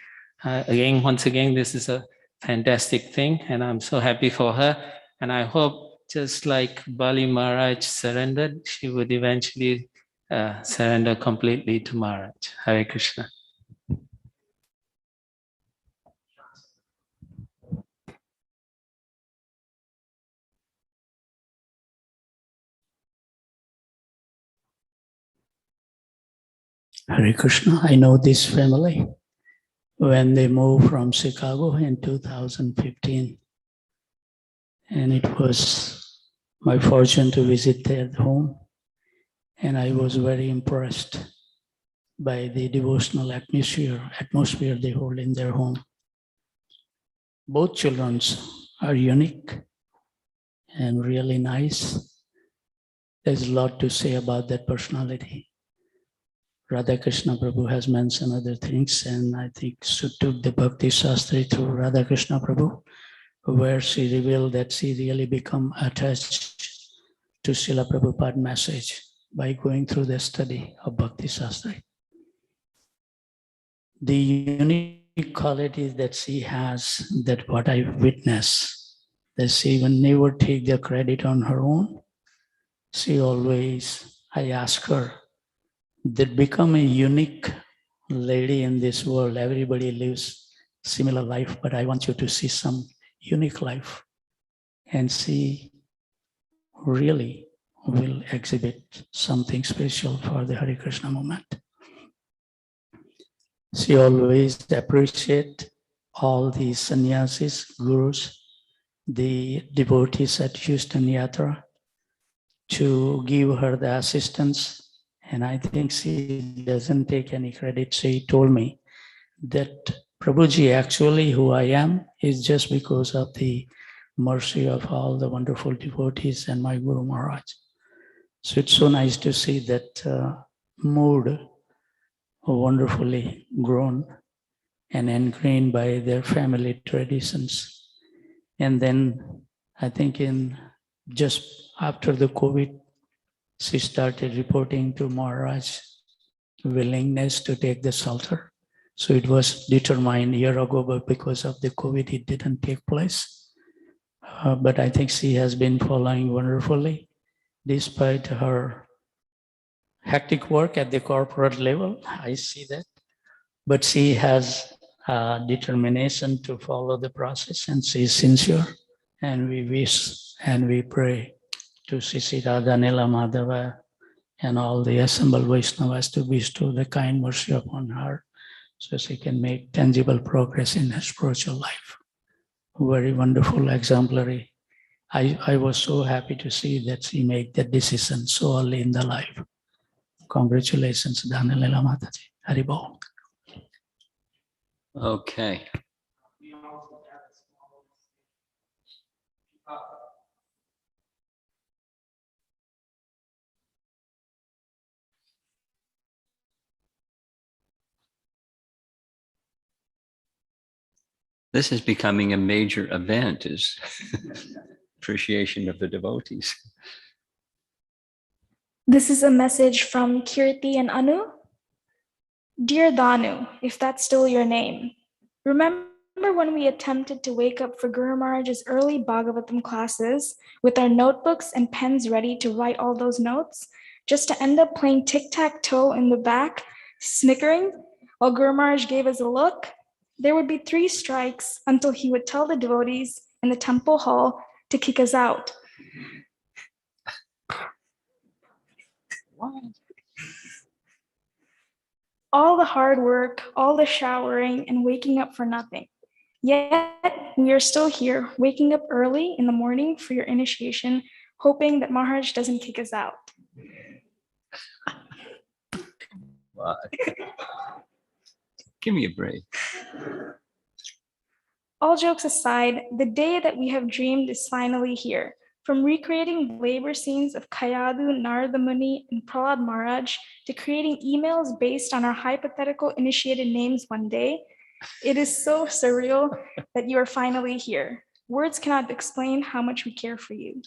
Once again, this is a fantastic thing, and I'm so happy for her. And I hope, just like Bali Maharaj surrendered, she would eventually surrender completely to Maharaj. Hare Krishna. Hare Krishna. I know this family when they moved from Chicago in 2015. And it was my fortune to visit their home. And I was very impressed by the devotional atmosphere they hold in their home. Both children are unique and really nice. There's a lot to say about that personality. Radha Krishna Prabhu has mentioned other things, and I think she took the Bhakti Shastri through Radha Krishna Prabhu, where she revealed that she really became attached to Srila Prabhupada's message by going through the study of Bhakti Shastri. The unique qualities that she has, that what I witness, that she will never take the credit on her own. She always, I ask her, that become a unique lady in this world. Everybody lives similar life, but I want you to see some unique life. And she really will exhibit something special for the Hare Krishna movement. She always appreciates all the sannyasis, gurus, the devotees at Houston Yatra to give her the assistance. And I think she doesn't take any credit. She told me that Prabhuji, actually who I am is just because of the mercy of all the wonderful devotees and my Guru Maharaj. So it's so nice to see that mood wonderfully grown and ingrained by their family traditions. And then I think in just after the COVID, she started reporting to Maharaj willingness to take the shelter. So it was determined a year ago, but because of the COVID, it didn't take place. But I think she has been following wonderfully, despite her hectic work at the corporate level. I see that. But she has determination to follow the process, and she is sincere. And we wish and we pray to Sri Radha Nila Madhava and all the assembled Vaishnavas to bestow the kind mercy upon her so she can make tangible progress in her spiritual life. Very wonderful, exemplary. I was so happy to see that she made that decision so early in the life. congratulations, Dhanalila Mataji. Haribol. Okay. This is becoming a major event, is appreciation of the devotees. This is a message from Kirti and Anu. Dear Danu, if that's still your name, remember when we attempted to wake up for Guru Maharaj's early Bhagavatam classes with our notebooks and pens ready to write all those notes, just to end up playing tic-tac-toe in the back, snickering, while Guru Maharaj gave us a look? There would be 3 strikes until he would tell the devotees in the temple hall to kick us out. All the hard work, all the showering and waking up for nothing. Yet we are still here, waking up early in the morning for your initiation, hoping that Maharaj doesn't kick us out. Wow. Give me a break. All jokes aside, the day that we have dreamed is finally here. From recreating labor scenes of Kayadu, Narada Muni, and Prahlad Maharaj to creating emails based on our hypothetical initiated names one day, it is so surreal that you are finally here. Words cannot explain how much we care for you.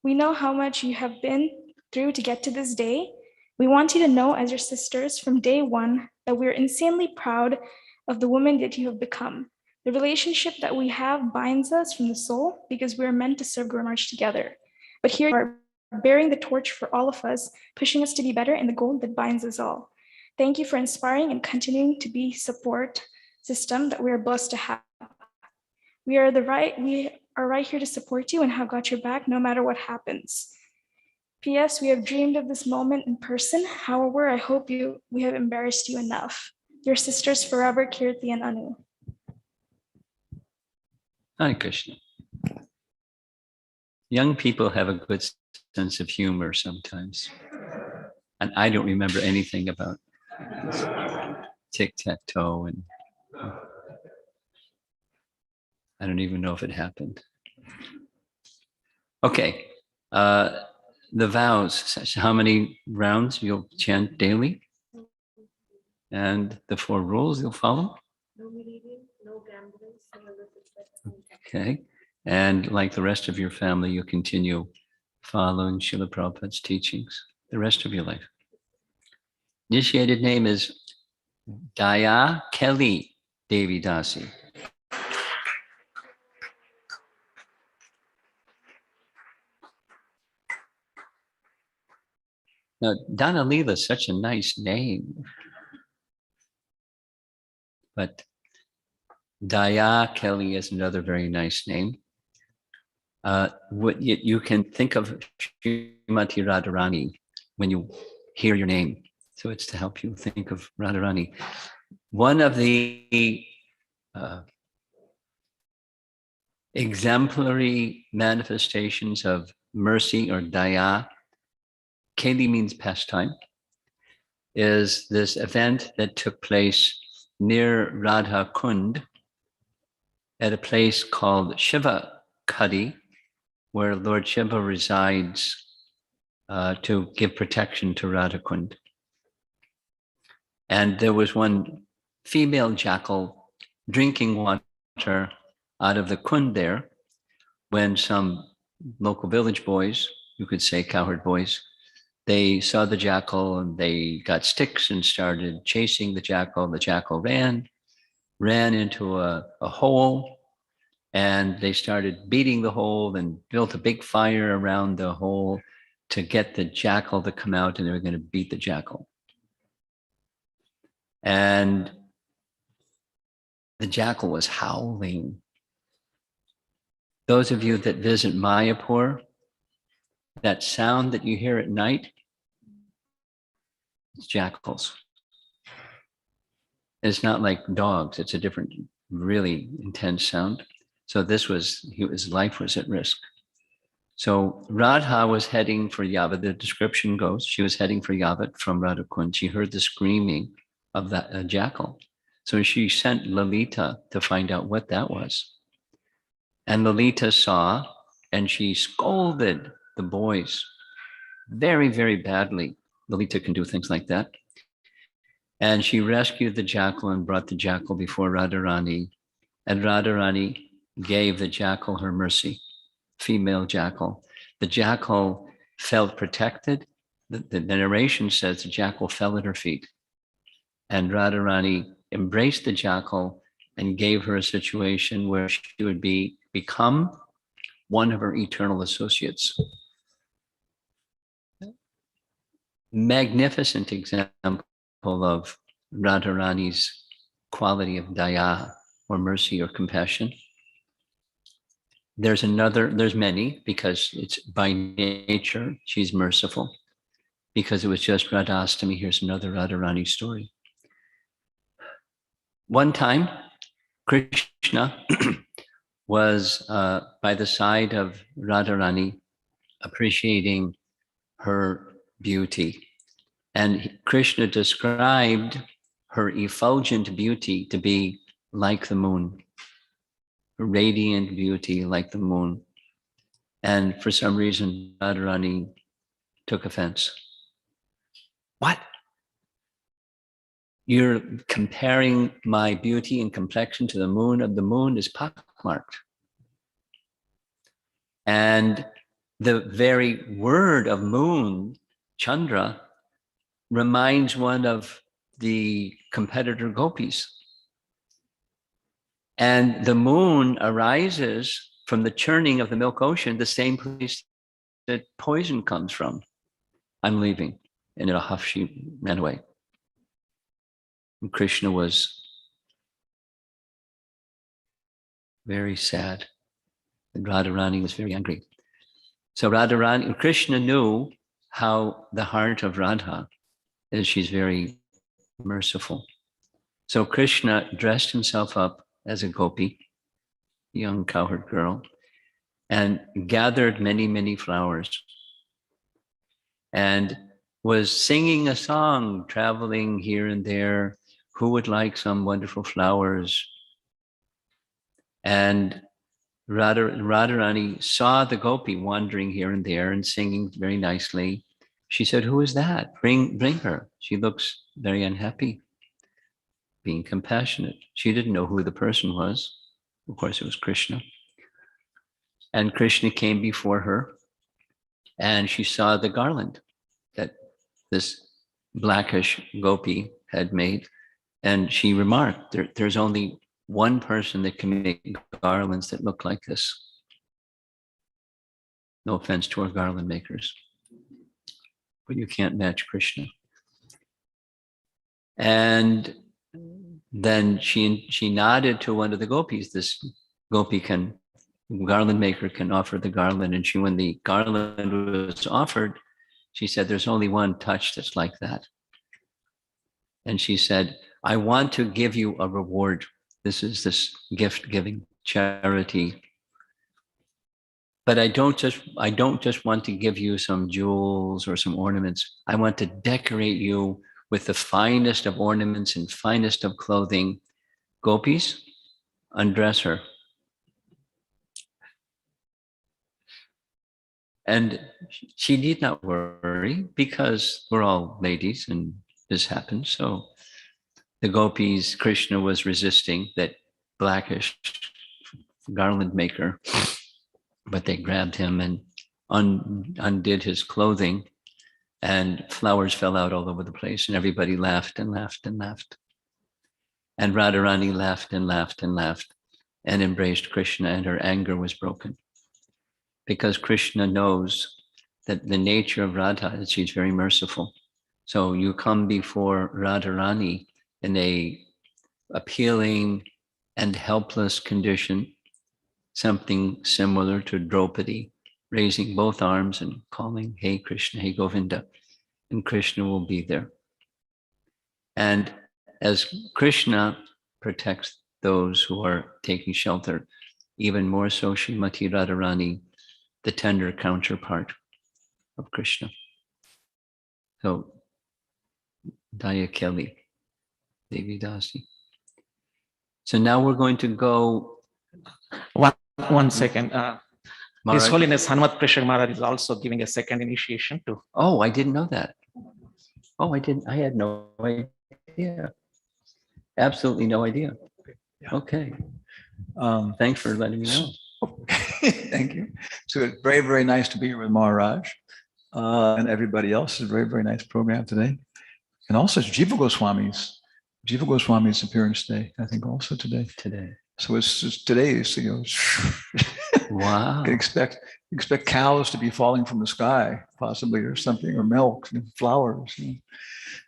We know how much you have been through to get to this day. We want you to know as your sisters from day one that we are insanely proud of the woman that you have become. The relationship that we have binds us from the soul because we are meant to serve Guru Maharaj together. But here you are bearing the torch for all of us, pushing us to be better in the goal that binds us all. Thank you for inspiring and continuing to be support system that we are blessed to have. We are right here to support you and have got your back no matter what happens. P.S. We have dreamed of this moment in person. However, I hope we have embarrassed you enough. Your sisters forever, Kirti and Anu. Hare Krishna. Young people have a good sense of humor sometimes. And I don't remember anything about tic-tac-toe, and I don't even know if it happened. Okay. The vows, how many rounds you'll chant daily? And the 4 rules you'll follow? No reading, no gambling, no illicit sex. Okay. And like the rest of your family, you continue following Srila Prabhupada's teachings the rest of your life. Initiated name is Daya Kelly Devi Dasi. Now, Dana Leela is such a nice name, but Daya Kelly is another very nice name. What you can think of Srimati Radharani when you hear your name. So it's to help you think of Radharani. One of the exemplary manifestations of mercy or daya, Keli means pastime, is this event that took place near Radha Kund at a place called Shiva Kadi, where Lord Shiva resides to give protection to Radha Kund. And there was one female jackal drinking water out of the kund there when some local village boys, you could say cowherd boys, they saw the jackal and they got sticks and started chasing the jackal. The jackal ran into a hole, and they started beating the hole and built a big fire around the hole to get the jackal to come out, and they were going to beat the jackal. And the jackal was howling. Those of you that visit Mayapur, that sound that you hear at night, it's jackals. It's not like dogs. It's a different, really intense sound. So his life was at risk. So Radha was heading for Yavat. The description goes, she was heading for Yavat from Radhakund. She heard the screaming of that jackal. So she sent Lalita to find out what that was. And Lalita saw, and she scolded the boys very, very badly. Lalita can do things like that. And she rescued the jackal and brought the jackal before Radharani. And Radharani gave the jackal her mercy, female jackal. The jackal felt protected. The narration says the jackal fell at her feet. And Radharani embraced the jackal and gave her a situation where she would become one of her eternal associates. Magnificent example of Radharani's quality of daya, or mercy, or compassion. There's many, because it's by nature, she's merciful. Because it was just Radhastami, here's another Radharani story. One time, Krishna was by the side of Radharani, appreciating her beauty. And Krishna described her effulgent beauty to be like the moon, radiant beauty like the moon. And for some reason, Radharani took offense. What? You're comparing my beauty and complexion to the moon, and the moon is pockmarked. And the very word of moon, Chandra, reminds one of the competitor gopis. And the moon arises from the churning of the milk ocean, the same place that poison comes from. I'm leaving. And in a huff, she ran away. And Krishna was very sad. And Radharani was very angry. So Krishna knew how the heart of Radha is. She's very merciful. So Krishna dressed himself up as a gopi, young cowherd girl, and gathered many, many flowers and was singing a song, traveling here and there. Who would like some wonderful flowers? And Radharani saw the gopi wandering here and there and singing very nicely. She said, who is that? Bring her. She looks very unhappy, being compassionate. She didn't know who the person was. Of course, it was Krishna. And Krishna came before her, and she saw the garland that this blackish gopi had made. And she remarked, there's only one person that can make garlands that look like this. No offense to our garland makers, but you can't match Krishna. And then she nodded to one of the gopis. This garland maker can offer the garland. And when the garland was offered, she said, there's only one touch that's like that. And she said, I want to give you a reward. This is this gift giving charity. But I don't just want to give you some jewels or some ornaments. I want to decorate you with the finest of ornaments and finest of clothing. Gopis, undress her. And she need not worry, because we're all ladies and this happens. So the gopis, Krishna was resisting that blackish garland maker, but they grabbed him and undid his clothing, and flowers fell out all over the place, and everybody laughed and laughed and laughed. And Radharani laughed and laughed and laughed and embraced Krishna, and her anger was broken. Because Krishna knows that the nature of Radha is she's very merciful. So you come before Radharani in a appealing and helpless condition, something similar to Draupadi, raising both arms and calling, hey Krishna, hey Govinda, and Krishna will be there. And as Krishna protects those who are taking shelter, even more so Srimati Radharani the tender counterpart of Krishna. So, Daya Kelly, Devi Dasi. So now we're going to go. One second. His Maharaj. Holiness Hanumat Prashar Maharaj is also giving a second initiation to. Oh, I didn't know that. Oh, I didn't. I had no idea. Absolutely no idea. Yeah. Okay. Thanks for letting me know. Thank you. So it's very, very nice to be here with Maharaj and everybody else. It's a very, very nice program today. And also it's Jiva Goswami's appearance day, I think also today. So it's just today is, Wow. you can expect cows to be falling from the sky, possibly, or something, or milk, and flowers.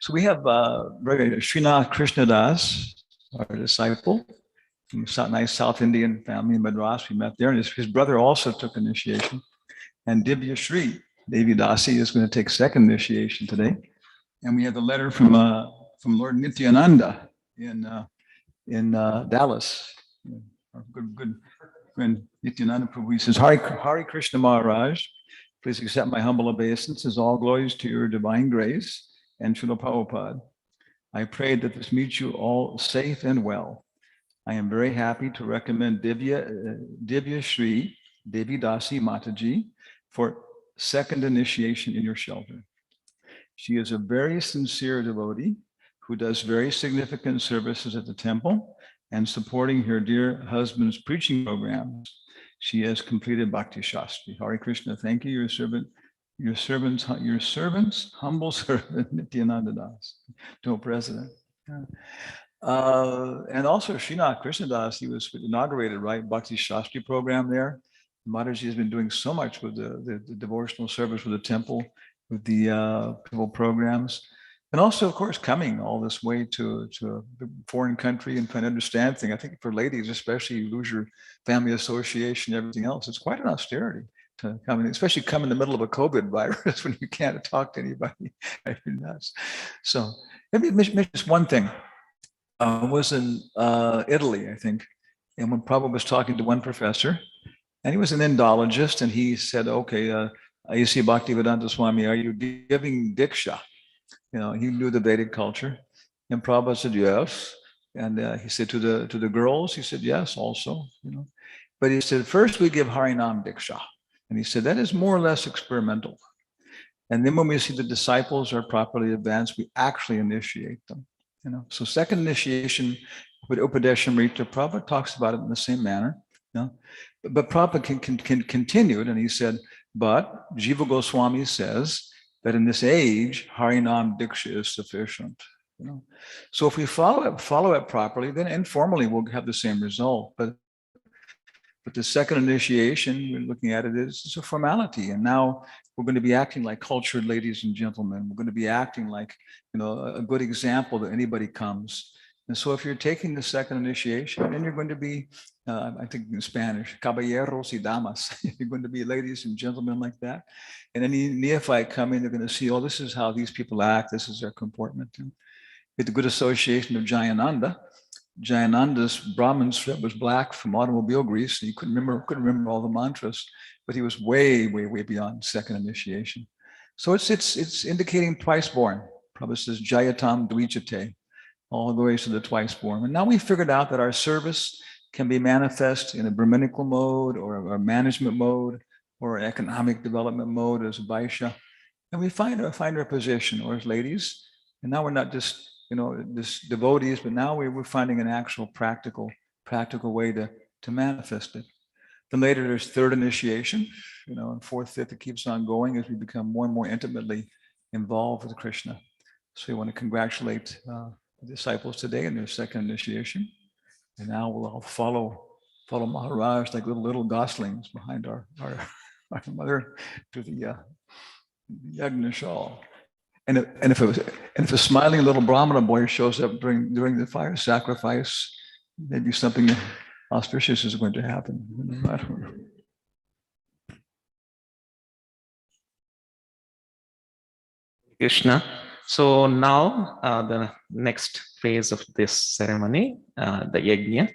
So we have Srinath Krishnadas, our disciple, from a nice South Indian family in Madras. We met there, and his brother also took initiation. And Divya Shri, Devi Dasi, is going to take second initiation today. And we have a letter from Lord Nityananda in Dallas. Our good friend Nityananda Prabhu. He says, Hari Krishna Maharaj, please accept my humble obeisances, all glories to your divine grace and Srila Prabhupada. I pray that this meets you all safe and well. I am very happy to recommend Divya Shri, Devi Dasi Mataji, for second initiation in your shelter. She is a very sincere devotee who does very significant services at the temple and supporting her dear husband's preaching programs. She has completed Bhakti Shastri. Hare Krishna, thank you, your servant's humble servant, Nityananda Das, to a president. And also Srinath Krishnadas, he was inaugurated, right, Bhakti Shastri program there. Mataji has been doing so much with the devotional service with the temple, with the people programs. And also, of course, coming all this way to a foreign country and trying to understand things. I think for ladies, especially, you lose your family association, everything else. It's quite an austerity to come in, especially come in the middle of a COVID virus when you can't talk to anybody. So maybe just one thing. I was in Italy, I think, and when Prabhupada was talking to one professor, and he was an Indologist, and he said, okay, A.C. Bhaktivedanta Swami, are you giving Diksha? You know, he knew the Vedic culture. And Prabhupada said, yes. And he said to the girls, he said, yes, also. You know, but he said, first we give Harinam Diksha. And he said, that is more or less experimental. And then when we see the disciples are properly advanced, we actually initiate them. You know, so second initiation with Upadeshamrita, Prabhupada talks about it in the same manner. You know? But Prabhupada continued, and he said, but Jiva Goswami says that in this age, Harinam Diksha is sufficient. You know? So if we follow it properly, then informally we'll have the same result. But the second initiation, we're looking at it as a formality. And now we're going to be acting like cultured ladies and gentlemen. We're going to be acting like, you know, a good example that anybody comes. And so if you're taking the second initiation, then you're going to be, I think in Spanish, caballeros y damas. You're going to be ladies and gentlemen like that. And any neophyte coming, they're going to see, oh, this is how these people act. This is their comportment. With the good association of Jayananda. Jayananda's Brahmin strip was black from automobile grease. And he couldn't remember all the mantras, but he was way, way, way beyond second initiation. So it's indicating twice born. Prabhupada says Jayatam Dvijate, all the way to the twice born. And now we figured out that our service can be manifest in a Brahminical mode or a management mode or an economic development mode as a Vaishya. And we find our position, or as ladies. And now we're not just, you know, just devotees, but now we're finding an actual practical way to manifest it. Then later there's third initiation, you know, and fourth, fifth, it keeps on going as we become more and more intimately involved with Krishna. So we want to congratulate the disciples today in their second initiation. And now we'll all follow Maharaj like little goslings behind our mother to the Yagna shawl. And if a smiling little Brahmana boy shows up during the fire sacrifice, maybe something auspicious is going to happen. I don't know. Krishna. So now the next phase of this ceremony, the yajna,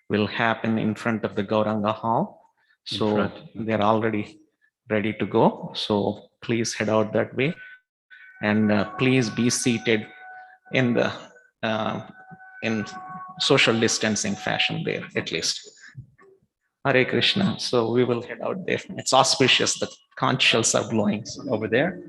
will happen in front of the Gauranga hall. So they're already ready to go. So please head out that way, and please be seated in the in social distancing fashion there at least. Hare Krishna. So we will head out there. It's auspicious. The conch shells are blowing Over there.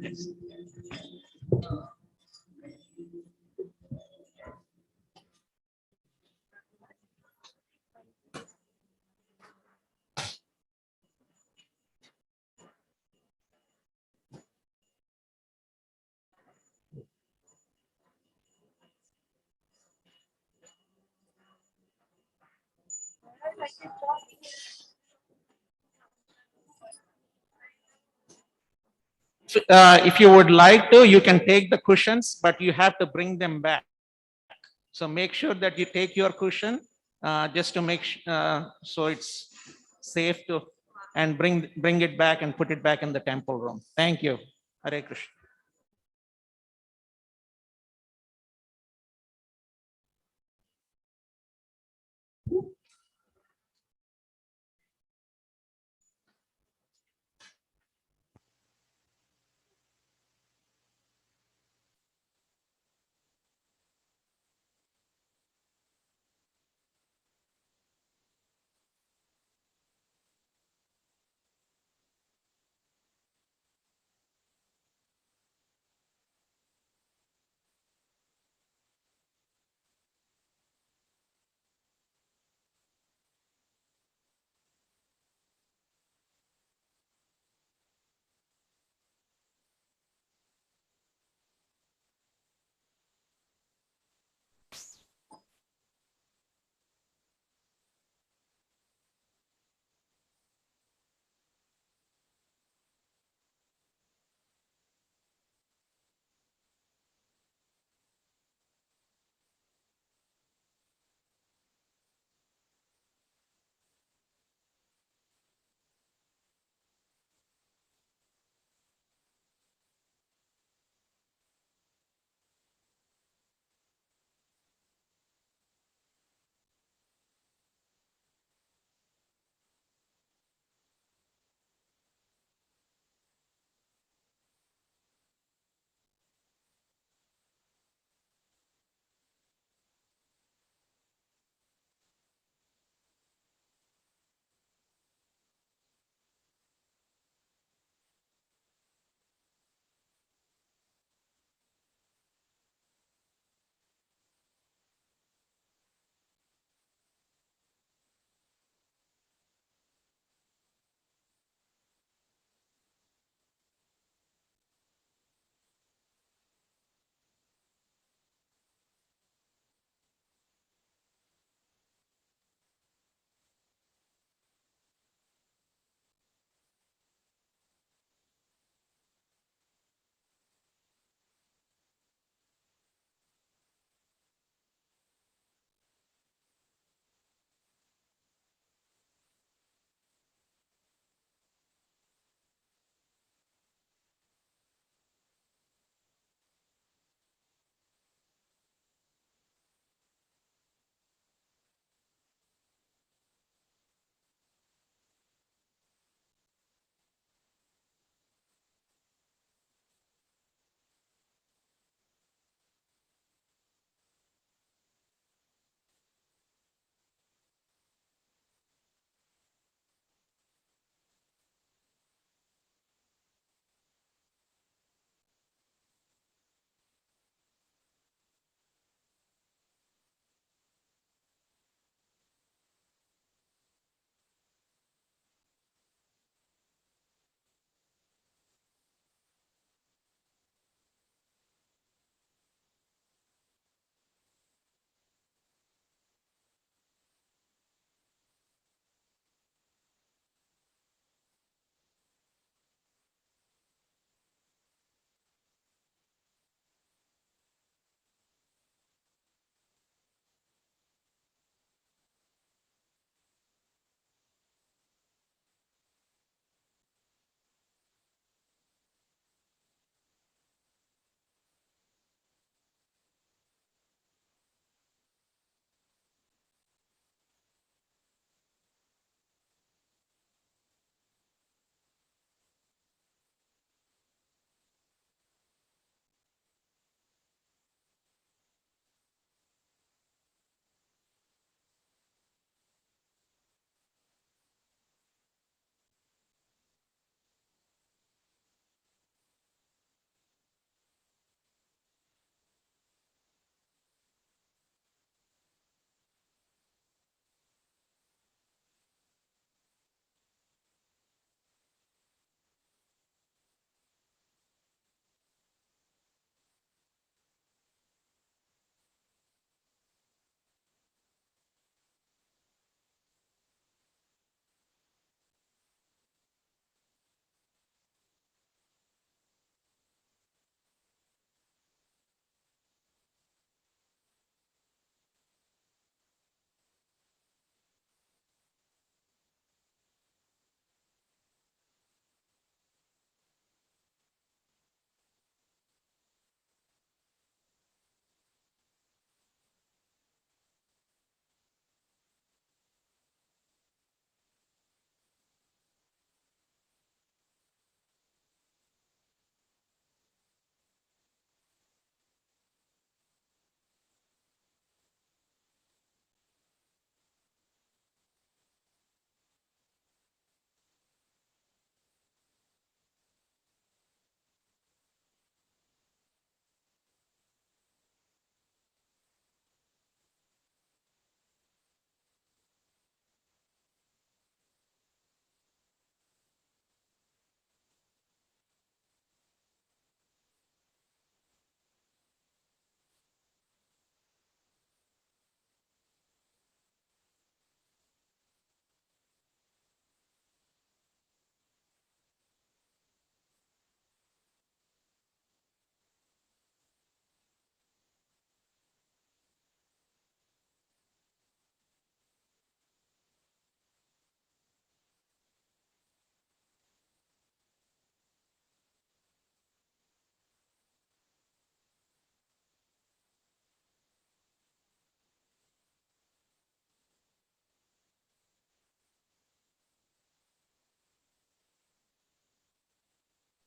If you would like to, you can take the cushions, but you have to bring them back. So make sure that you take your cushion just to make so it's safe to, and bring it back and put it back in the temple room. Thank you. Hare Krishna.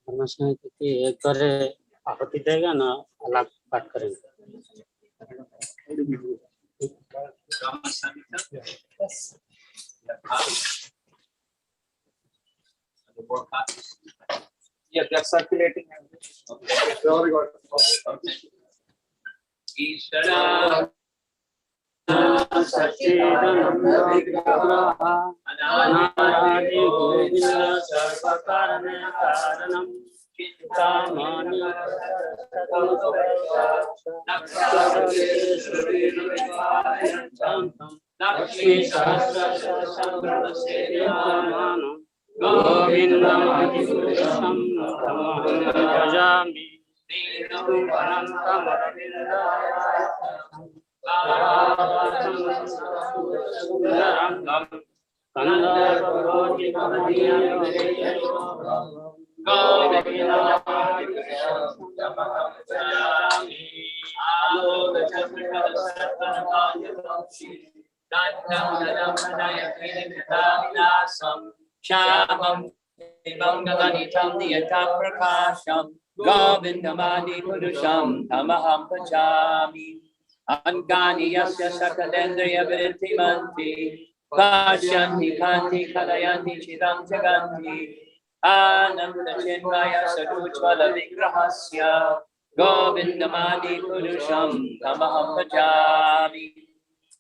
एक बारे आहुति देगा ना, अलग पाठ करेंगे। Yeah, they're circulating. Ishvara Satchidananda Vigraha Anadi Govinda Sarva Karana Karanam Chintamani Lakshmi Sahasra Sasambhava Sevimanam Govinda Madhusam Bhajami Shamam Mangalanitam Niyata Prakasham Govindamadi Purusham Tamaham Pachami Angani Yasya Sakadendriya Vintimanti Pashanti Kanti Kalayanti Chiram Jaganti Ananda Chinmaya Saruchvala Vigrahasya Govindamadi Purusham Tamaham Pachami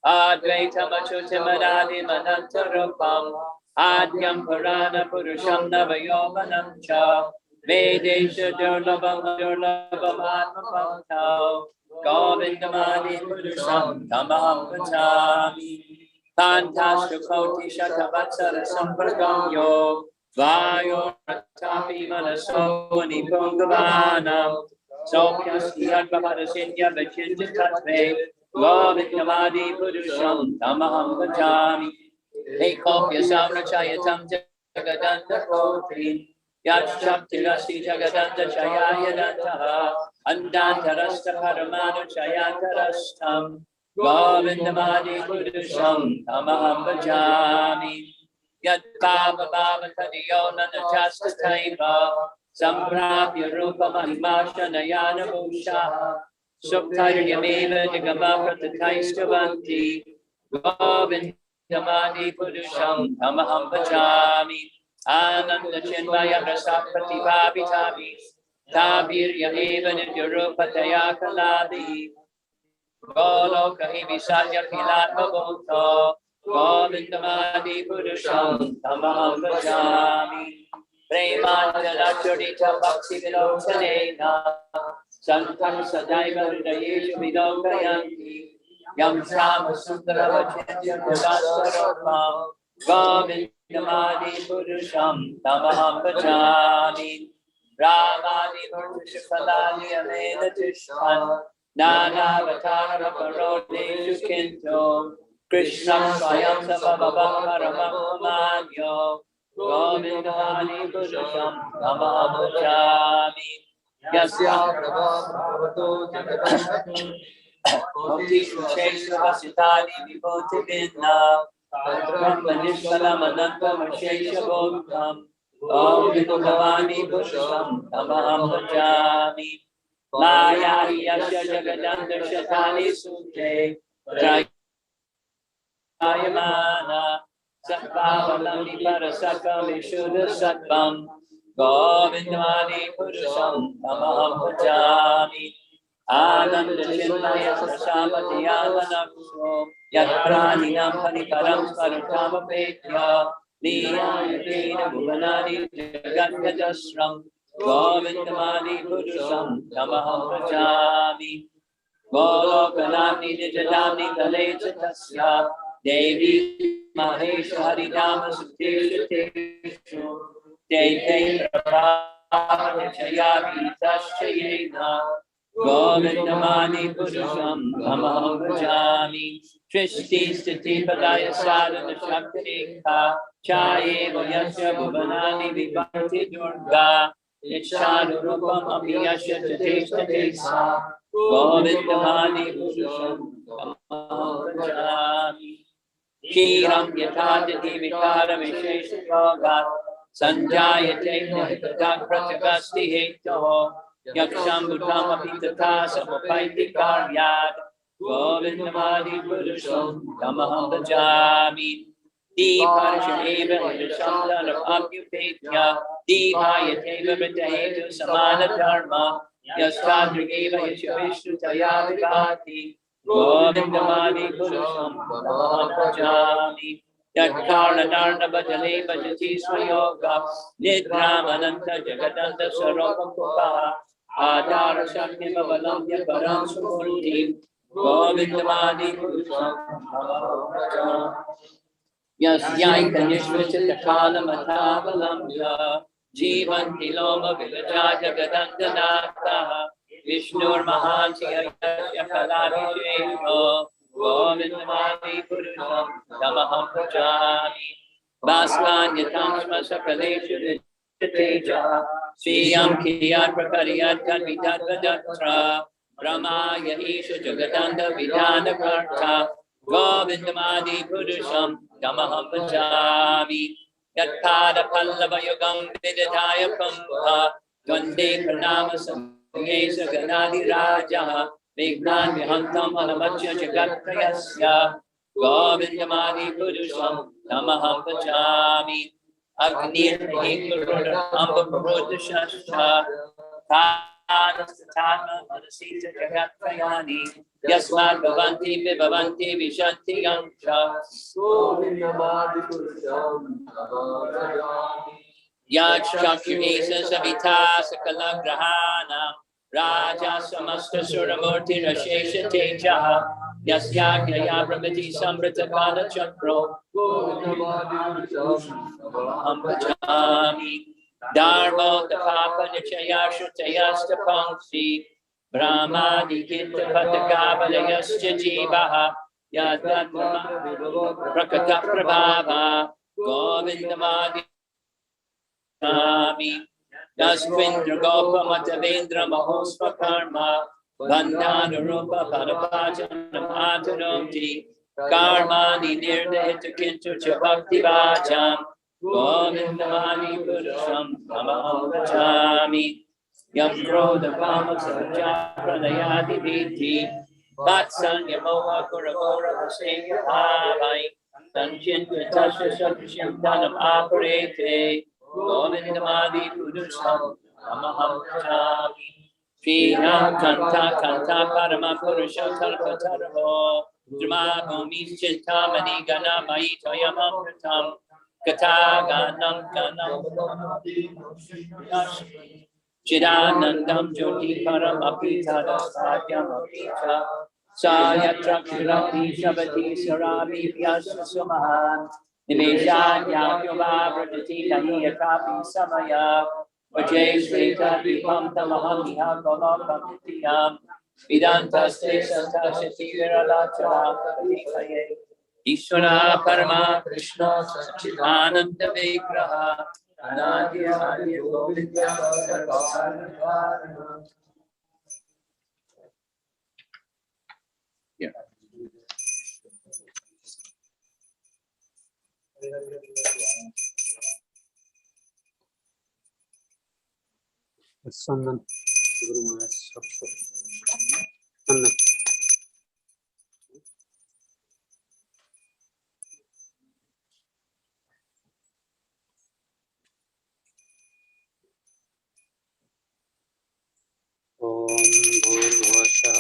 Advaita Machutimadadi Manantarupam Adyam Purana Purusham Navayovanam Cha Vedesha Durlabam Durlabam Atmapamtao Govindamadi Purusham Tamaham Pachami Tantashtakoti Shakavatsara Sampradam Yo Vayo Ratapi Manaso Nipungavana Sopyasti Advapadasinya Vachinja Tatve Govindamadi Purusham Tamaham Pachami Ekopya Samrachayatam Jagadanta Koti Yachaptirasti Jagadanta Chayaya Dantaha Andantarasta Paramanu Chayantarastam Govindamadi Purusham Tamaham Bhajami Yat Baba Baba Tadiyona Natasta Taiva Samprapya Rupa Mahimasha Nayana Bhusha Suktaryameva Nigamapra Tataistavanti Govindamadi Damani Purusham Tamaham Bhajami Ananda Chinmaya Prasapati Bhabitami Tabir Yaheva Nidurupataya Kaladi Goloka Hivi Satya Pilatma Bhutta Govindamadi Purusham Tamaham Bhajami Premanjana Churita Bhakti Vilokanena Santam Sadaiva Hridayeshu Vilokayanti Yam Shama Sundara Vachinja Pradasarapam Govindamadi Purusham Tamaham Bhajami Ramani Purushapalali Amena Tishman Nana Vatara Parode Shukinto Krishna Swayam Sabhabam Paramahmanyo Govindamadi Purusham Tamaham Bhajami Yasya Bhakti Shesha Vasitani Vibhuti Vinna Brahma Nishkalam Anantam Shesha Bodham Govindamadi Purusham Tamaham Bhajami Maya Yasya Jagadanda Shatani Sute Jayamana Satvavalami Parasakam Vishuddha Sattvam Govindamadi Purusham Tamaham Bhajami Ananda Chinmaya Prasapati Avanakso Yatraninam Panikaram Sparutama Petya Niyayatena Bhuvanani Jagatjasram Govindamadi Purusham Tamaham Bhajami Golokanamni Nijadamni Kaleta Tasya Devi Mahesha Harinama Sutesha Teshu Dete Prabhavati Chayati Tasyayena Govindamadi Purusham Tamaham Bhajami Trishti Sthiti Padaya Sadhana Shaktika Chayeva Yasya Bhuvanani Vibhakti Durga Nityanurupam Abhiyasya Tateshta Tesa Govindamadi Purusham Tamaham Bhajami Shiram Yatadati Vikara Vishesha Yogat Sanjayate Nihitadak Prativasti Heto Yaksham Buddham Apitata Samopaiti Karyat Govindamadi Purusham Tamaham Bhajami Deeparshadeva Hidashamdana Apyupetya Deepayateva Vritahetu Samana Dharma Yastadrigeva Yashavishnu Taya Vivati Govindamadi Purusham Tamaham Bhajami Yatkarna Dharna Bhajale Bhajati Swayoga Nidramananta Jagadanta Sarvam Kupaha Adara Shakti Bavalamya Param Sumurti Govindamadi Purusham Tamaham Bhajami Yasyaika Nishvachita Kalamatabalamya Jivanti Loma Vilajaja Gadandanata Vishnur Mahansiya Yakalavisheno Govindamadi Purusham Tamaham Bhajami Bhaskanya Sakaleshu Teja Sriyam Kiyat Prakariyat Kanvidat Vadatra Brahmaya Isha Jagadanda Vidana Karta Govindamadi Purusham Tamaham Bhajami Yatpada Pallava Yugam Vidadaya Pampa Gande Pranama Samyesa Ganadi Raja Vignan Vihantam Anamachya Jagatprayasya Govindamadi Purusham Tamaham Bhajami Agnir Hingurudha Amba Parudha Shasha Tana Manasita Jagatprayani Yasmad Bhavanti Vibhavanti Vishanti Yamcha Govindamadi Purusham Yaj Chakshurisa Savita Sakalagrahana Raja Samasta Suramurti Rashesha Teja Yasyagya Brahmati Samrita Kala Chakro Govindamadi Purusham Bhajami Dharma Tapapa Nichaya Shutayasta Pangsi Brahma Dikita Patakabalayascha Jivaha Yadadma Prakata Prabhava Govindamadi Dasvindra Gopa Matavendra Mahosva Karma Bandhana Rupa Padapachanam Atanoti Karmani Nirdahita Kintu Chabhakti Vacham Govindamadi Purusham Tamaham Bhajami Yam Krodha Kama Sahaja Pranayadi Viti Vatsanya Moha Kuravora Vasenya Bhavai Sanchinta Tasha Sakshyam Dhanam Aparete Govindamadi Purusham Tamaham Bhajami Sriyam Kanta Kanta Parama Purusha Tarpataravo Drama Bhumi Chintamani Gana Maitoyam Amritam Kata Ganam Ganam Chidanandam Jyoti Param Apita Satyam Apita Sayatra Kirati Shabati Sarami Vyasa Sumahan Nimeshan Yakyova Vrajati Nahiyakapi Samaya Vajay Shrita Vipam Tamaham Iha Golokam Nitiyam Vidantaste Santashati Viralachara Patikaye Ishvara Parama Krishna Sachidananda Vigraha Anadya Adya Govinda Yeah. Sannan Guru Maharaj Sannan Om Bhurvasha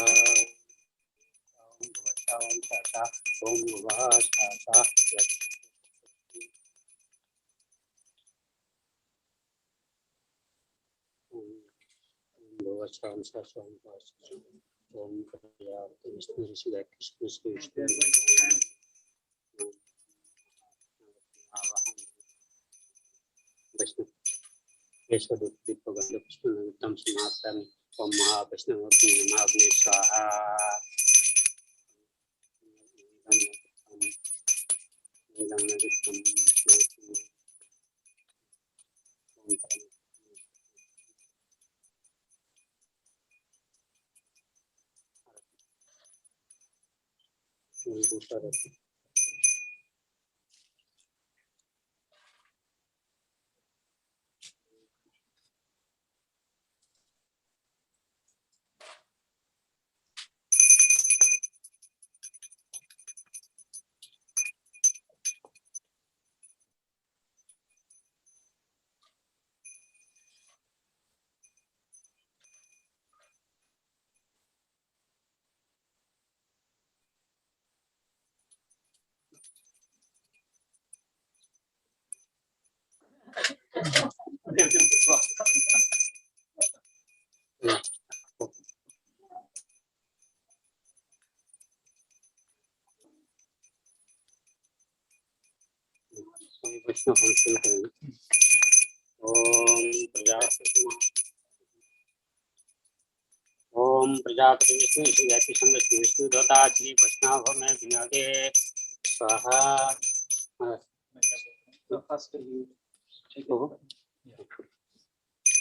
Om Tata Om Vahata Bhurvasha Om Tata Om Kriya Vishnu Krishna Krishna Vishnu Vishnu Kesha Dippa Ganda Vishnu Tam Samatami Om Maha Vishnu Magni Swaha Vishnu हम शुरू करेंगे। ओम प्रजापति विष्णु श्री संगति विष्णु दोता श्री वैष्णव में विनादे स्वाहा।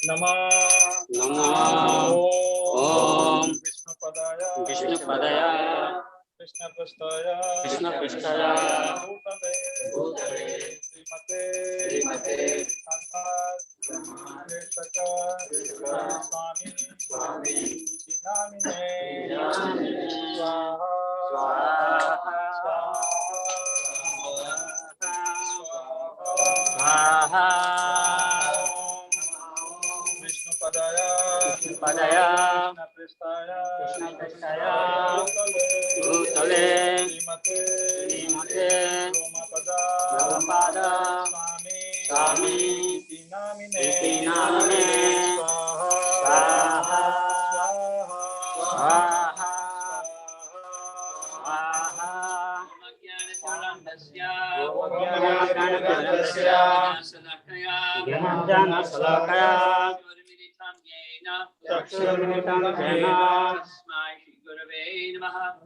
नमः ओम विष्णुपदाय कृष्णपृष्ठाय भूतले श्रीमते स्वामी विष्णुपदाय कृष्णपृष्ठाय भूतले श्रीमते भगवपाद स्वामी इति नामिने स्वाहा स्वाहा ज्ञानशलाकया चक्षुर्मिलितं येन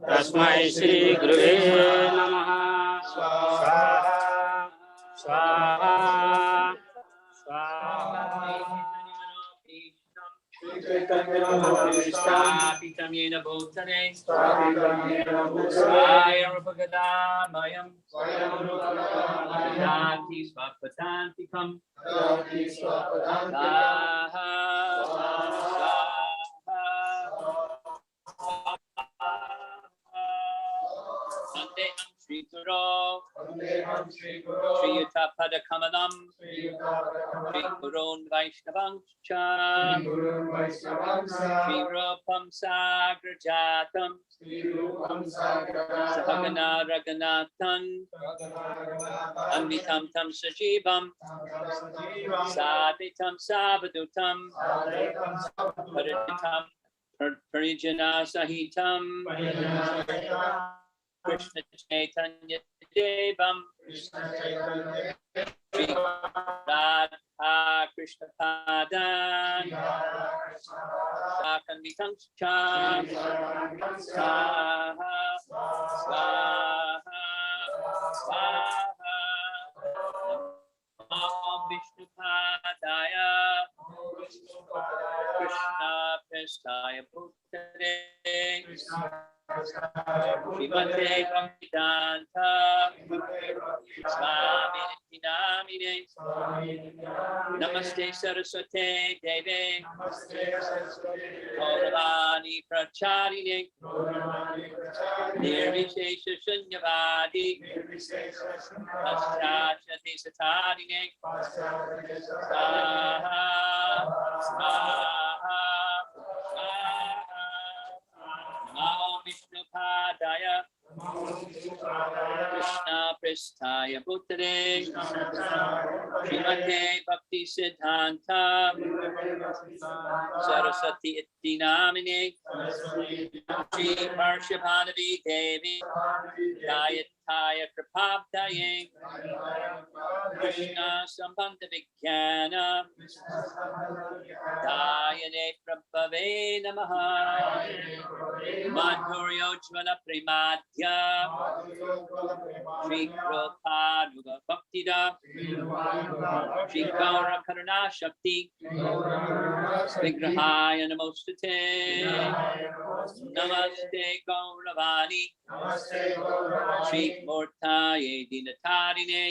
तस्मै श्री गुरवे नमः। स्वाहा स्वाहा स्थापितं येन भूतले स्वयं ददाति स्वपदान्तिकं स्वाहा Vandeham Shri Guru Shri Yuttapada Kamalam Shri Gurun Vaishnavam Cha Shri Rupam Sagrajatam Sahagana Raghunathan Anvitam Tam Sajivam Saditam Savadutam Paritam Parijana Sahitam Krishna Chaitanya Devam Shri Radha Krishna Padan Sakanvitam Cham Swaha Swaha Swaha Om Vishnu Padaya Krishna Prestaya Bhutale Srimate Bhaktivedanta Swami Namine Namaste Saraswate Deve Gauravani Pracharine Nirvishesha Shunyavadi Paschachate Satarine Swaha Swaha Namo Vishnu Padaya Krishna Prestaya Bhutale Srimate Bhakti Siddhanta Saraswati Iti Namine Shri Parshabhanavi Devi Gayataya Kripabdaye Krishna Sambandha Vijnana Dayane Prabhave Namaha Madhuryo Jvala Premadhya Shri Prabhupada Bhaktida Shri Gaura Karuna Shakti Vigrahaya Namostate Namaste Gauravani Shri Murtaye Dinatarine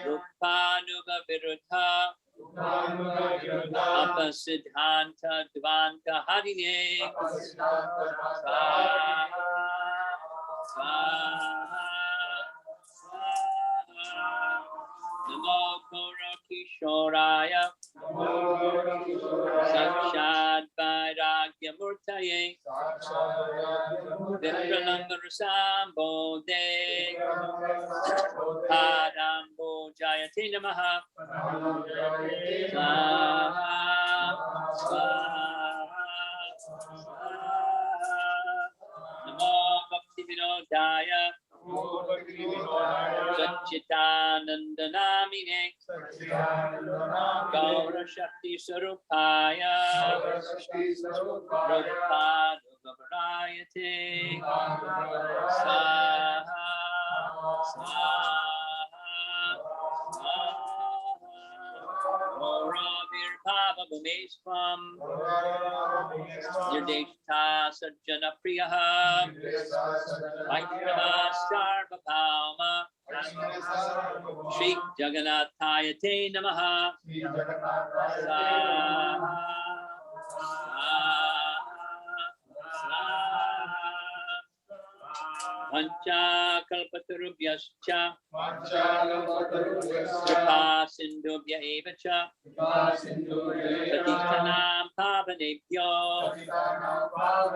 Rupanuga Viruddha Apasiddhanta Dvanta Harine Swaha Swaha Namo Guru Kishoraya Sakshat Vairagya Murtaye Viprananga Rasambode Padambo Jayate Namaha Swaha Swaha Swaha Namo Bhakti Vinodaya Satchitanandanamine Gaura Shakti Sarupaya Prabhupada Swaha Gauravirbhava Bhumeshvam Nirdeshta Sajjana Priyaha Vaishnava Sarvabhauma Shri Jagannathaya Te Namaha Pancha kalpatarubhyascha Kripa sindhubhya evacha Patitanam pavanebhyo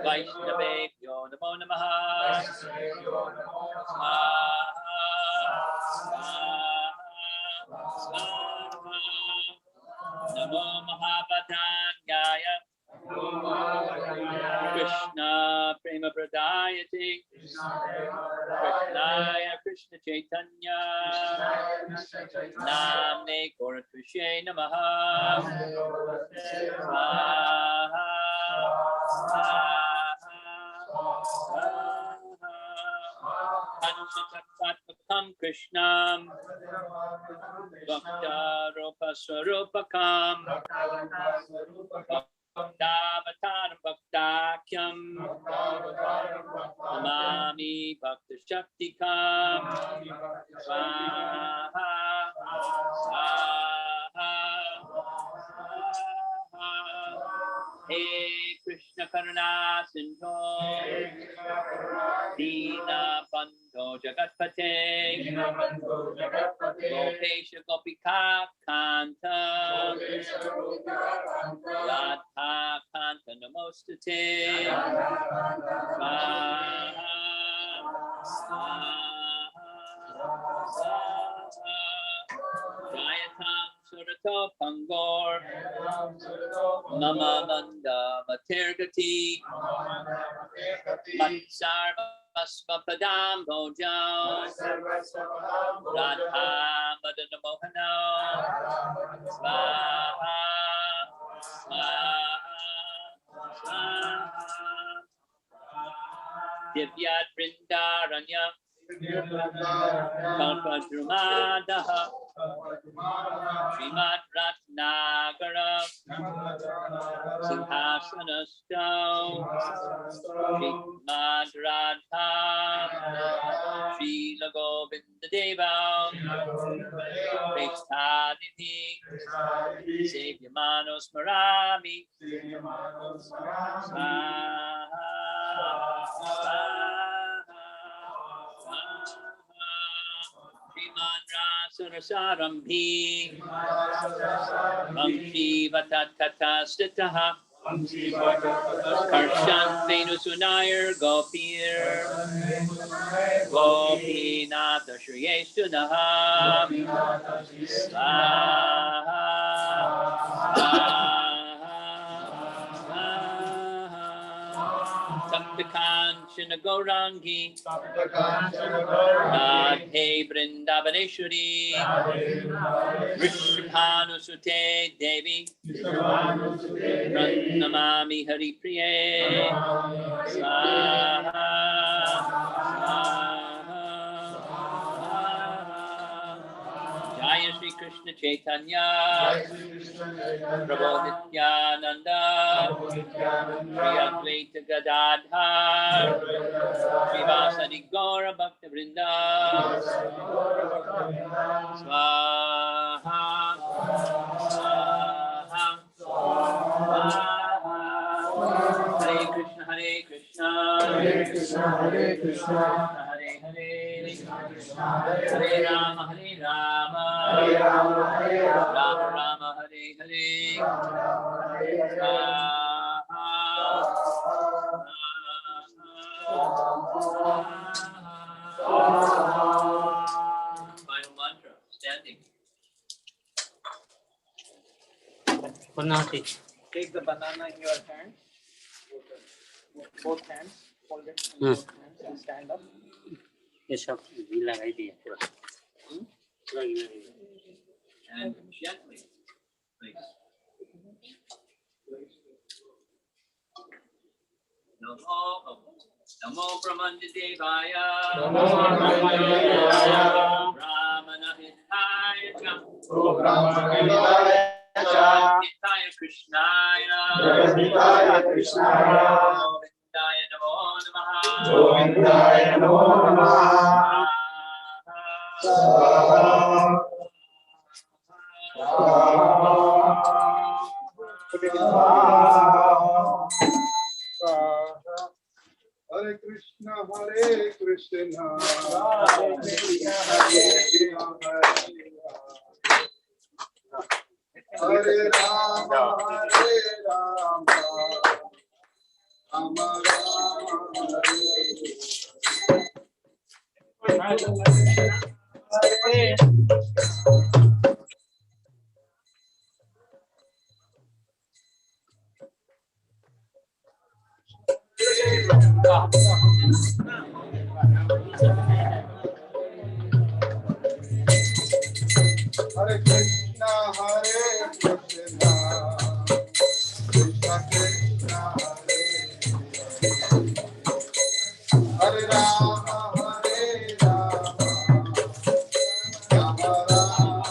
Vaishnavebhyo namo namaha Swaha Namo Mahabhadanyaya Krishna Prema Pradayate Krishnaya Krishna Chaitanya Namne Gauratvishye Namaha Swaha Panchatattvakam Krishnam Bhakta Rupa Swarupakam Bhaktavataram Bhaktakyam Namami Bhakta Shaktikam Swaha Swaha Hey Krishna Karuna Sindho Dina Bandho Jagatpate Gopesha Gopika Kanta Radha Kanta Namostate Swaha Jayatam Surato Pangor Mama Manda Matergati Matsarvasva Padam Bhojam Radha Madana Mohana Swaha Swaha Divyat Vrindaranya Kalpadrumadaha Srimad Ratnagara Simhasanastau Srimad Radha Srila Govinda Deva Prestaditi Sevyamanos Marami Swaha Sriman Rasanasarambi Vamshi Vatatata Stitaha Karshan Venusunayar Gopir Gopinatha Shriyeshtunaha Swaha Saptakanchana Gaurangi Radhe Vrindavaneshwari Vrishabhanusute Devi Pranamami Hari Priye Swaha Jaya Shri Krishna Chaitanya Prabhu Nityananda Shri Advaita Gadadhar Srivasadi Gaura Bhakta Vrinda Swaha Swaha Swaha Hare Krishna Hare Krishna Hare Krishna Hare Krishna Hare Hare Hare Rama Hare Rama Rama Rama Hare Hare Final mantra, standing. Take the banana in your hand, both hands, hold it in both hands and stand up. ये सब घी लगाई दिया पूरा पूरा घी लगाई दिया। And gently, please. Namo Brahmanja Devaya. Namo Brahmanja Devaya. Brahmana Hidaya Cha. Brahmana Hidaya Cha. Hidaya Krishnaya. Hidaya Krishnaya. Govindaya Namo Namaha. Govindaya Namo Namaha. Hare Krishna, Hare Krishna, Hare Rama, Hare Rama, Rama Rama, Hare Hare Krishna, Hare Krishna, Krishna Krishna, Hare Rama, Hare Rama, Rama Rama,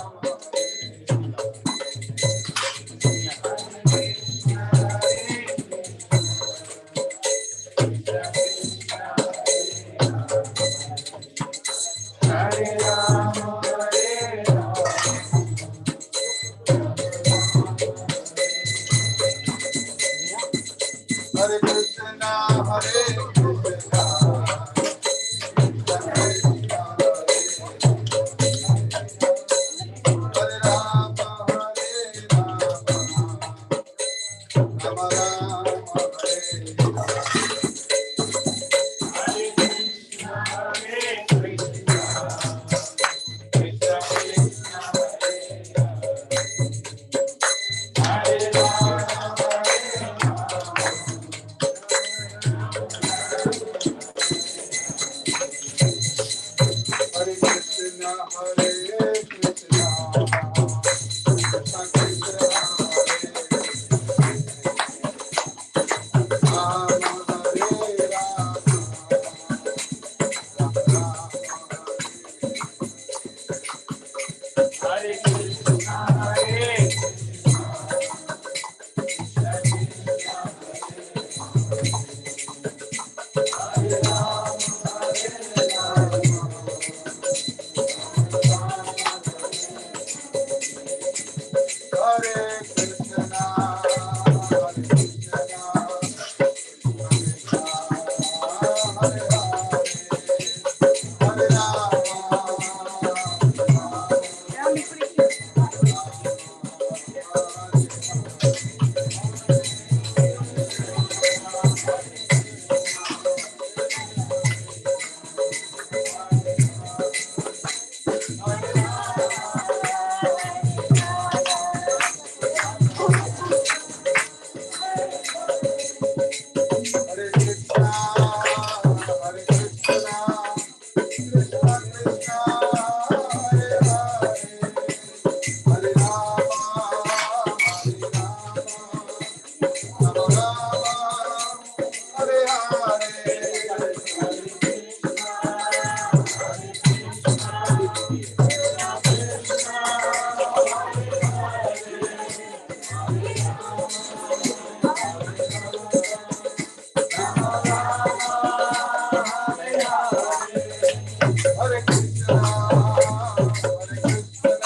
Hare Rama, Hare Rama. Hare Krishna, Hare Krishna, Krishna Krishna, Hare Rama, Hare Rama, Rama Rama, Hare Hare Krishna, Hare Krishna, Krishna Krishna, Rama Hare Rama, Rama Hare Krishna, Hare Krishna, Hare Hare, Hare Hare Krishna, Hare Krishna, Krishna Krishna, Hare Hare, Hare Rama, Hare Rama, Rama Rama, Hare Hare Krishna, Hare Krishna,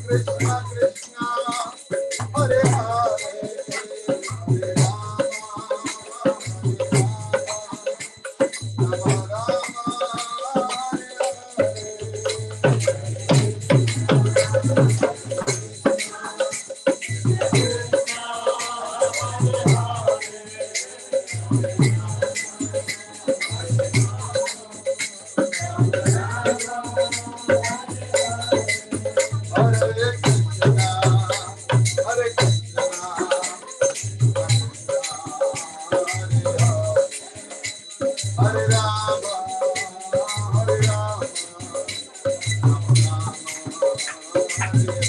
Krishna Krishna, Hare Hare, Hare Rama, Rama Rama, Hare Krishna, Hare Krishna, Hare Rama, Hare